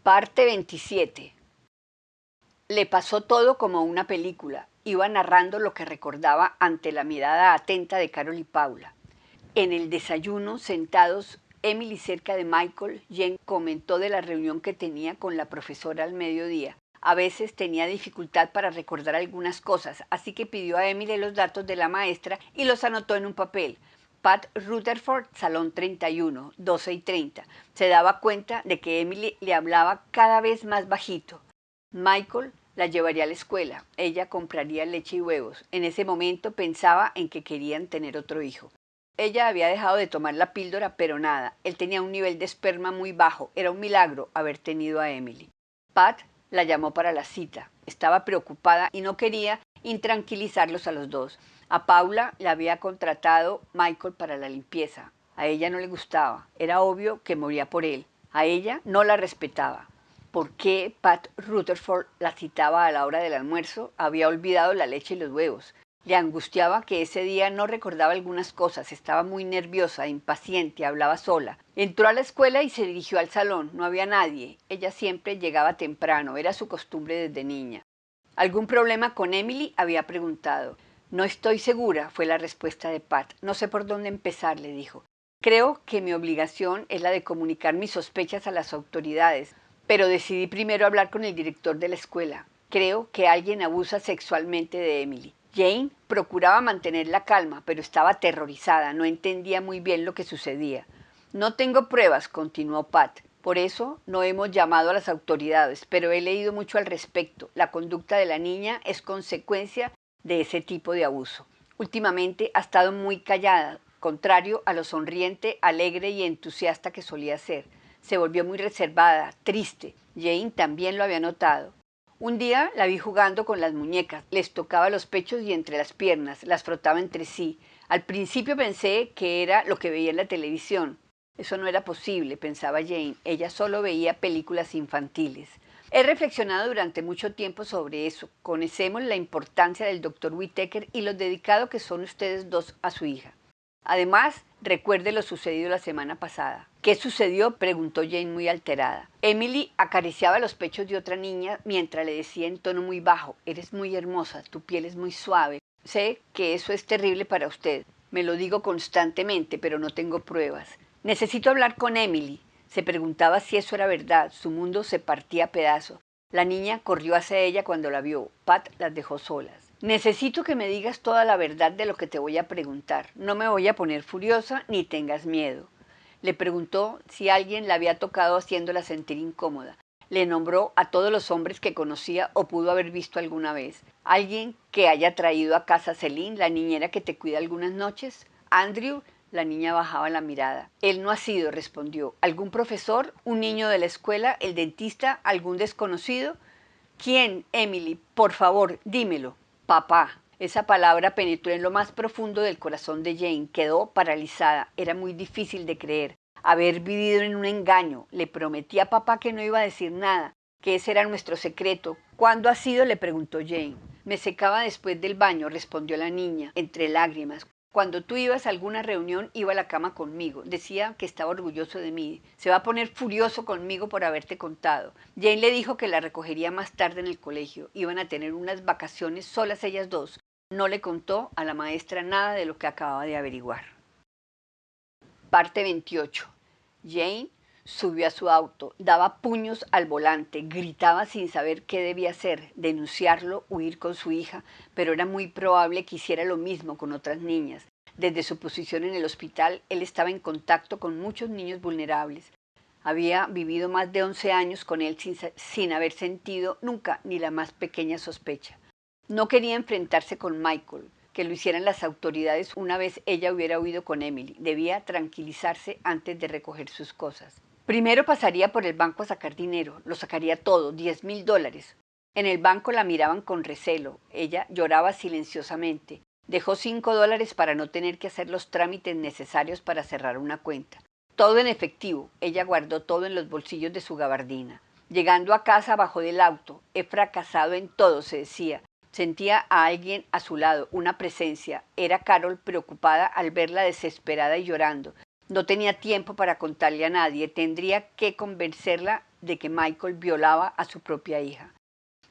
Parte 27. Le pasó todo como una película. Iba narrando lo que recordaba ante la mirada atenta de Carol y Paula. En el desayuno, sentados Emily cerca de Michael, Jane comentó de la reunión que tenía con la profesora al mediodía. A veces tenía dificultad para recordar algunas cosas, así que pidió a Emily los datos de la maestra y los anotó en un papel. Pat Rutherford, salón 31, 12:30. Se daba cuenta de que Emily le hablaba cada vez más bajito. Michael la llevaría a la escuela. Ella compraría leche y huevos. En ese momento pensaba en que querían tener otro hijo. Ella había dejado de tomar la píldora, pero nada. Él tenía un nivel de esperma muy bajo. Era un milagro haber tenido a Emily. Pat la llamó para la cita. Estaba preocupada y no quería intranquilizarlos a los dos. A Paula la había contratado Michael para la limpieza. A ella no le gustaba. Era obvio que moría por él. A ella no la respetaba. ¿Por qué Pat Rutherford la citaba a la hora del almuerzo? Había olvidado la leche y los huevos. Le angustiaba que ese día no recordaba algunas cosas. Estaba muy nerviosa, impaciente, hablaba sola. Entró a la escuela y se dirigió al salón. No había nadie. Ella siempre llegaba temprano. Era su costumbre desde niña. ¿Algún problema con Emily?, había preguntado. No estoy segura, fue la respuesta de Pat. No sé por dónde empezar, le dijo. Creo que mi obligación es la de comunicar mis sospechas a las autoridades, pero decidí primero hablar con el director de la escuela. Creo que alguien abusa sexualmente de Emily. Jane procuraba mantener la calma, pero estaba aterrorizada, no entendía muy bien lo que sucedía. No tengo pruebas, continuó Pat. Por eso no hemos llamado a las autoridades, pero he leído mucho al respecto. La conducta de la niña es consecuencia de ese tipo de abuso. Últimamente ha estado muy callada, contrario a lo sonriente, alegre y entusiasta que solía ser. Se volvió muy reservada, triste. Jane también lo había notado. Un día la vi jugando con las muñecas, les tocaba los pechos y entre las piernas, las frotaba entre sí. Al principio pensé que era lo que veía en la televisión. Eso no era posible, pensaba Jane. Ella solo veía películas infantiles. He reflexionado durante mucho tiempo sobre eso. Conocemos la importancia del Dr. Whittaker y lo dedicado que son ustedes dos a su hija. Además, recuerde lo sucedido la semana pasada. ¿Qué sucedió?, preguntó Jane muy alterada. Emily acariciaba los pechos de otra niña mientras le decía en tono muy bajo: eres muy hermosa, tu piel es muy suave. Sé que eso es terrible para usted. Me lo digo constantemente, pero no tengo pruebas. Necesito hablar con Emily. Se preguntaba si eso era verdad. Su mundo se partía a pedazos. La niña corrió hacia ella cuando la vio. Pat las dejó solas. Necesito que me digas toda la verdad de lo que te voy a preguntar. No me voy a poner furiosa ni tengas miedo. Le preguntó si alguien la había tocado haciéndola sentir incómoda. Le nombró a todos los hombres que conocía o pudo haber visto alguna vez. ¿Alguien que haya traído a casa a Celine, la niñera que te cuida algunas noches? ¿Andrew? La niña bajaba la mirada. Él no ha sido, respondió. ¿Algún profesor? ¿Un niño de la escuela? ¿El dentista? ¿Algún desconocido? ¿Quién, Emily? Por favor, dímelo. Papá. Esa palabra penetró en lo más profundo del corazón de Jane. Quedó paralizada. Era muy difícil de creer. Haber vivido en un engaño. Le prometí a papá que no iba a decir nada, que ese era nuestro secreto. ¿Cuándo ha sido?, le preguntó Jane. Me secaba después del baño, respondió la niña, entre lágrimas. Cuando tú ibas a alguna reunión, iba a la cama conmigo. Decía que estaba orgulloso de mí. Se va a poner furioso conmigo por haberte contado. Jane le dijo que la recogería más tarde en el colegio. Iban a tener unas vacaciones solas ellas dos. No le contó a la maestra nada de lo que acababa de averiguar. Parte 28. Jane subió a su auto, daba puños al volante, gritaba sin saber qué debía hacer, denunciarlo, huir con su hija, pero era muy probable que hiciera lo mismo con otras niñas. Desde su posición en el hospital, él estaba en contacto con muchos niños vulnerables. Había vivido más de 11 años con él sin haber sentido nunca ni la más pequeña sospecha. No quería enfrentarse con Michael, que lo hicieran las autoridades una vez ella hubiera huido con Emily. Debía tranquilizarse antes de recoger sus cosas. Primero pasaría por el banco a sacar dinero. Lo sacaría todo, $10,000. En el banco la miraban con recelo. Ella lloraba silenciosamente. Dejó $5 para no tener que hacer los trámites necesarios para cerrar una cuenta. Todo en efectivo. Ella guardó todo en los bolsillos de su gabardina. Llegando a casa, bajó del auto. He fracasado en todo, se decía. Sentía a alguien a su lado, una presencia. Era Carol, preocupada al verla desesperada y llorando. No tenía tiempo para contarle a nadie. Tendría que convencerla de que Michael violaba a su propia hija.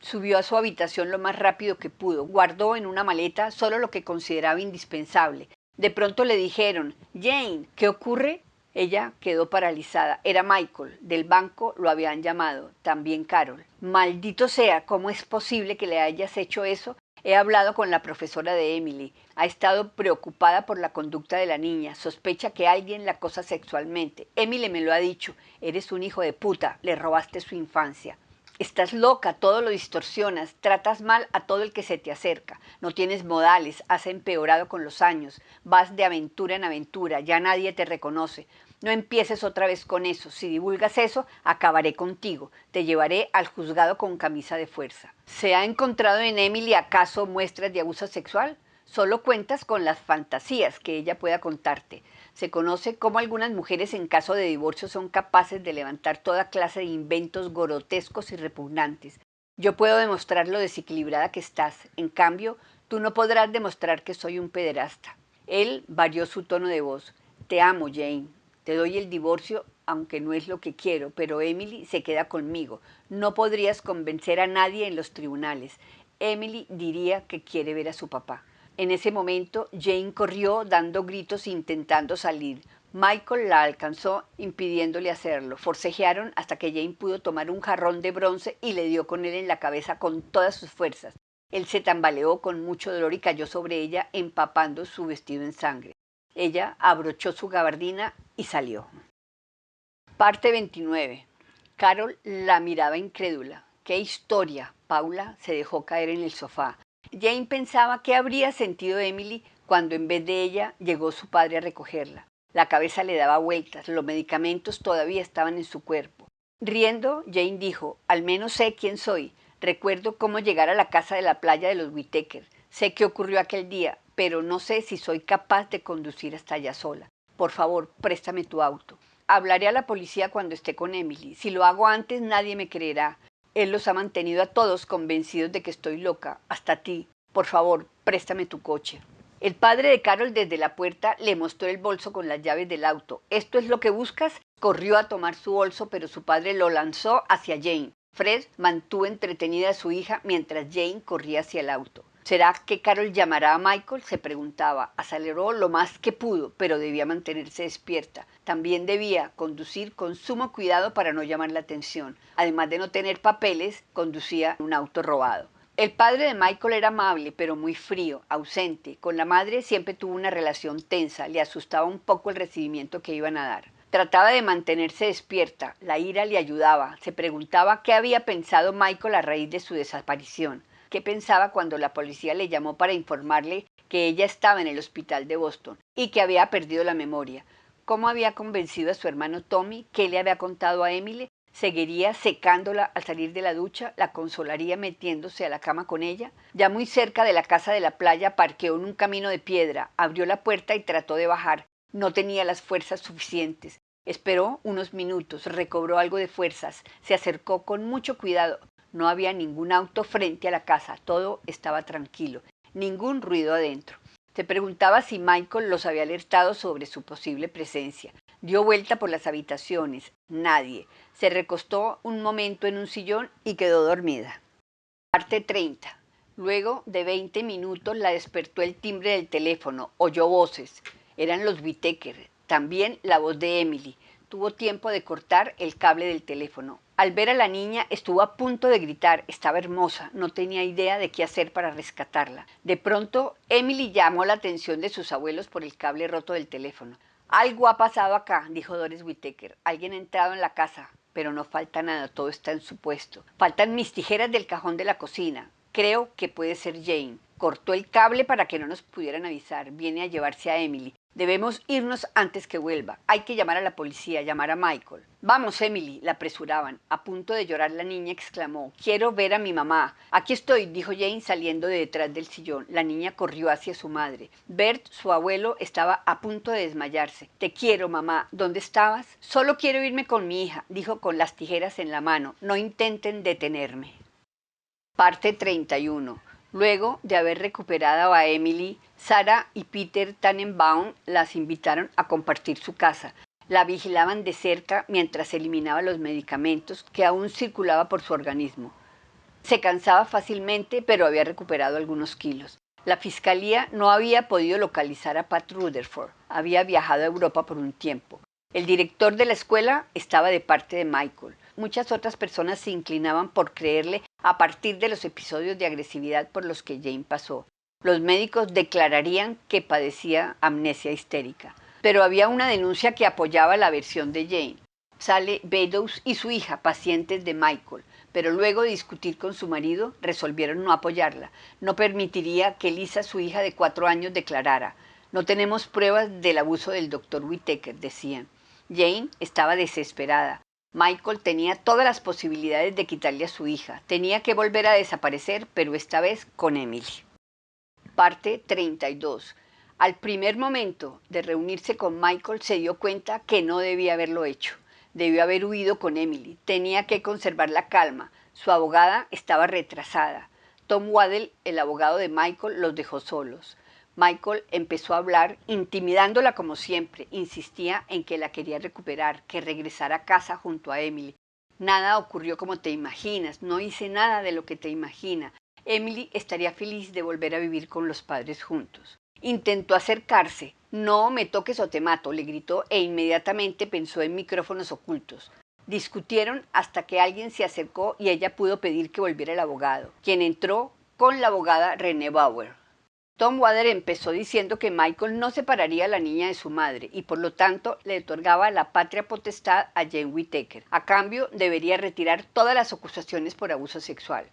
Subió a su habitación lo más rápido que pudo. Guardó en una maleta solo lo que consideraba indispensable. De pronto le dijeron: «Jane, ¿qué ocurre?». Ella quedó paralizada. Era Michael. Del banco lo habían llamado. También Carol. Maldito sea, ¿cómo es posible que le hayas hecho eso? He hablado con la profesora de Emily. Ha estado preocupada por la conducta de la niña. Sospecha que alguien la acosa sexualmente. Emily me lo ha dicho. Eres un hijo de puta. Le robaste su infancia. Estás loca, todo lo distorsionas, tratas mal a todo el que se te acerca, no tienes modales, has empeorado con los años, vas de aventura en aventura, ya nadie te reconoce. No empieces otra vez con eso, si divulgas eso, acabaré contigo, te llevaré al juzgado con camisa de fuerza. ¿Se ha encontrado en Emily acaso muestras de abuso sexual? Solo cuentas con las fantasías que ella pueda contarte. Se conoce cómo algunas mujeres en caso de divorcio son capaces de levantar toda clase de inventos grotescos y repugnantes. Yo puedo demostrar lo desequilibrada que estás. En cambio, tú no podrás demostrar que soy un pederasta. Él varió su tono de voz. Te amo, Jane. Te doy el divorcio, aunque no es lo que quiero, pero Emily se queda conmigo. No podrías convencer a nadie en los tribunales. Emily diría que quiere ver a su papá. En ese momento, Jane corrió dando gritos e intentando salir. Michael la alcanzó impidiéndole hacerlo. Forcejearon hasta que Jane pudo tomar un jarrón de bronce y le dio con él en la cabeza con todas sus fuerzas. Él se tambaleó con mucho dolor y cayó sobre ella, empapando su vestido en sangre. Ella abrochó su gabardina y salió. Parte 29. Carol la miraba incrédula. ¡Qué historia! Paula se dejó caer en el sofá. Jane pensaba qué habría sentido Emily cuando en vez de ella llegó su padre a recogerla. La cabeza le daba vueltas, los medicamentos todavía estaban en su cuerpo. Riendo, Jane dijo, al menos sé quién soy. Recuerdo cómo llegar a la casa de la playa de los Whittaker. Sé qué ocurrió aquel día, pero no sé si soy capaz de conducir hasta allá sola. Por favor, préstame tu auto. Hablaré a la policía cuando esté con Emily. Si lo hago antes, nadie me creerá. Él los ha mantenido a todos convencidos de que estoy loca, hasta ti. Por favor, préstame tu coche. El padre de Carol desde la puerta le mostró el bolso con las llaves del auto. ¿Esto es lo que buscas? Corrió a tomar su bolso, pero su padre lo lanzó hacia Jane. Fred mantuvo entretenida a su hija mientras Jane corría hacia el auto. ¿Será que Carol llamará a Michael? Se preguntaba. Aceleró lo más que pudo, pero debía mantenerse despierta. También debía conducir con sumo cuidado para no llamar la atención. Además de no tener papeles, conducía un auto robado. El padre de Michael era amable, pero muy frío, ausente. Con la madre siempre tuvo una relación tensa. Le asustaba un poco el recibimiento que iban a dar. Trataba de mantenerse despierta. La ira le ayudaba. Se preguntaba qué había pensado Michael a raíz de su desaparición. ¿Qué pensaba cuando la policía le llamó para informarle que ella estaba en el hospital de Boston y que había perdido la memoria? ¿Cómo había convencido a su hermano Tommy? ¿Qué le había contado a Emily? ¿Seguiría secándola al salir de la ducha? ¿La consolaría metiéndose a la cama con ella? Ya muy cerca de la casa de la playa parqueó en un camino de piedra, abrió la puerta y trató de bajar. No tenía las fuerzas suficientes. Esperó unos minutos, recobró algo de fuerzas, se acercó con mucho cuidado. No había ningún auto frente a la casa, todo estaba tranquilo, ningún ruido adentro. Se preguntaba si Michael los había alertado sobre su posible presencia. Dio vuelta por las habitaciones, nadie. Se recostó un momento en un sillón y quedó dormida. Parte 30. Luego de 20 minutos la despertó el timbre del teléfono, oyó voces. Eran los Whittaker, también la voz de Emily. Tuvo tiempo de cortar el cable del teléfono. Al ver a la niña estuvo a punto de gritar, estaba hermosa, no tenía idea de qué hacer para rescatarla. De pronto, Emily llamó la atención de sus abuelos por el cable roto del teléfono. Algo ha pasado acá, dijo Doris Whittaker. Alguien ha entrado en la casa, pero no falta nada, todo está en su puesto. Faltan mis tijeras del cajón de la cocina. Creo que puede ser Jane. Cortó el cable para que no nos pudieran avisar. Viene a llevarse a Emily. Debemos irnos antes que vuelva. Hay que llamar a la policía, llamar a Michael. Vamos, Emily, la apresuraban. A punto de llorar, la niña exclamó, quiero ver a mi mamá. Aquí estoy, dijo Jane saliendo de detrás del sillón. La niña corrió hacia su madre. Bert, su abuelo, estaba a punto de desmayarse. Te quiero, mamá. ¿Dónde estabas? Solo quiero irme con mi hija, dijo con las tijeras en la mano. No intenten detenerme. Parte 31. Luego de haber recuperado a Emily, Sarah y Peter Tannenbaum las invitaron a compartir su casa. La vigilaban de cerca mientras eliminaba los medicamentos que aún circulaba por su organismo. Se cansaba fácilmente, pero había recuperado algunos kilos. La fiscalía no había podido localizar a Pat Rutherford. Había viajado a Europa por un tiempo. El director de la escuela estaba de parte de Michael. Muchas otras personas se inclinaban por creerle a partir de los episodios de agresividad por los que Jane pasó. Los médicos declararían que padecía amnesia histérica. Pero había una denuncia que apoyaba la versión de Jane. Sally Beddoes y su hija, pacientes de Michael, pero luego de discutir con su marido, resolvieron no apoyarla. No permitiría que Lisa, su hija de 4 años, declarara. No tenemos pruebas del abuso del Dr. Whittaker, decían. Jane estaba desesperada. Michael tenía todas las posibilidades de quitarle a su hija. Tenía que volver a desaparecer, pero esta vez con Emily. Parte 32. Al primer momento de reunirse con Michael se dio cuenta que no debía haberlo hecho. Debió haber huido con Emily. Tenía que conservar la calma. Su abogada estaba retrasada. Tom Waddell, el abogado de Michael, los dejó solos. Michael empezó a hablar, intimidándola como siempre. Insistía en que la quería recuperar, que regresara a casa junto a Emily. Nada ocurrió como te imaginas. No hice nada de lo que te imaginas. Emily estaría feliz de volver a vivir con los padres juntos. Intentó acercarse. No me toques o te mato, le gritó e inmediatamente pensó en micrófonos ocultos. Discutieron hasta que alguien se acercó y ella pudo pedir que volviera el abogado, quien entró con la abogada Renee Bauer. Tom Waddell empezó diciendo que Michael no separaría a la niña de su madre y por lo tanto le otorgaba la patria potestad a Jane Whittaker. A cambio, debería retirar todas las acusaciones por abuso sexual.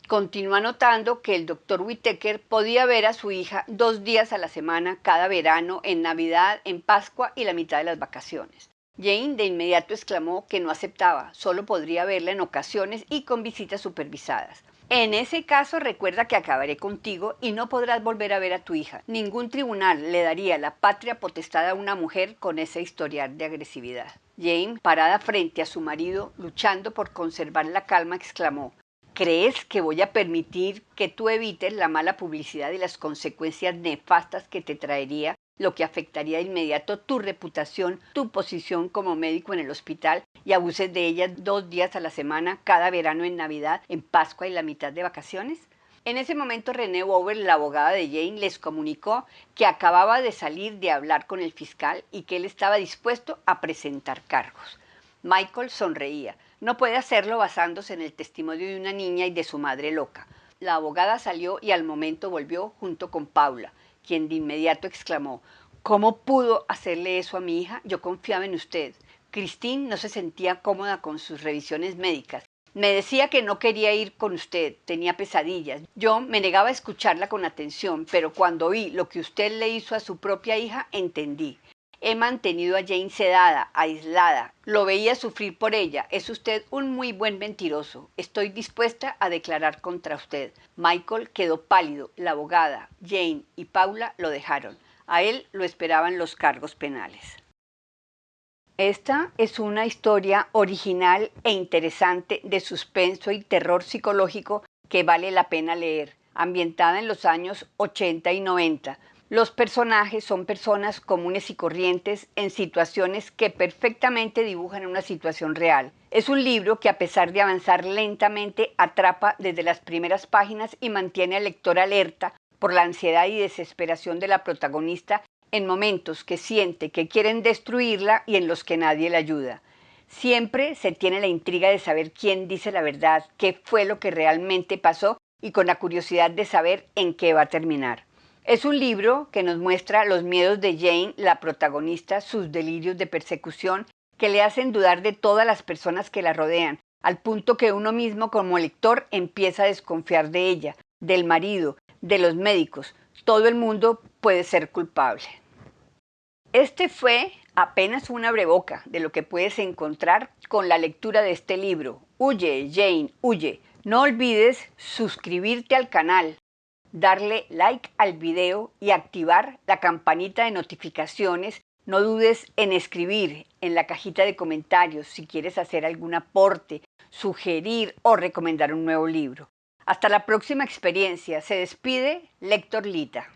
Continuó anotando que el Dr. Whittaker podía ver a su hija 2 días a la semana, cada verano, en Navidad, en Pascua y la mitad de las vacaciones. Jane de inmediato exclamó que no aceptaba, solo podría verla en ocasiones y con visitas supervisadas. En ese caso recuerda que acabaré contigo y no podrás volver a ver a tu hija. Ningún tribunal le daría la patria potestad a una mujer con ese historial de agresividad. Jane, parada frente a su marido, luchando por conservar la calma, exclamó: ¿crees que voy a permitir que tú evites la mala publicidad y las consecuencias nefastas que te traería, lo que afectaría de inmediato tu reputación, tu posición como médico en el hospital y abuses de ella 2 días a la semana, cada verano, en Navidad, en Pascua y la mitad de vacaciones? En ese momento Renee Bauer, la abogada de Jane, les comunicó que acababa de salir de hablar con el fiscal y que él estaba dispuesto a presentar cargos. Michael sonreía. No puede hacerlo basándose en el testimonio de una niña y de su madre loca. La abogada salió y al momento volvió junto con Paula, quien de inmediato exclamó: ¿cómo pudo hacerle eso a mi hija? Yo confiaba en usted. Christine no se sentía cómoda con sus revisiones médicas. Me decía que no quería ir con usted, tenía pesadillas. Yo me negaba a escucharla con atención, pero cuando vi lo que usted le hizo a su propia hija, entendí. He mantenido a Jane sedada, aislada. Lo veía sufrir por ella. Es usted un muy buen mentiroso. Estoy dispuesta a declarar contra usted. Michael quedó pálido. La abogada, Jane y Paula lo dejaron. A él lo esperaban los cargos penales. Esta es una historia original e interesante de suspenso y terror psicológico que vale la pena leer, ambientada en los años 80 y 90. Los personajes son personas comunes y corrientes en situaciones que perfectamente dibujan una situación real. Es un libro que, a pesar de avanzar lentamente, atrapa desde las primeras páginas y mantiene al lector alerta por la ansiedad y desesperación de la protagonista en momentos que siente que quieren destruirla y en los que nadie la ayuda. Siempre se tiene la intriga de saber quién dice la verdad, qué fue lo que realmente pasó y con la curiosidad de saber en qué va a terminar. Es un libro que nos muestra los miedos de Jane, la protagonista, sus delirios de persecución que le hacen dudar de todas las personas que la rodean, al punto que uno mismo como lector empieza a desconfiar de ella, del marido, de los médicos. Todo el mundo puede ser culpable. Este fue apenas un abreboca de lo que puedes encontrar con la lectura de este libro. Huye, Jane, huye. No olvides suscribirte al canal, darle like al video y activar la campanita de notificaciones. No dudes en escribir en la cajita de comentarios si quieres hacer algún aporte, sugerir o recomendar un nuevo libro. Hasta la próxima experiencia. Se despide Lector Lita.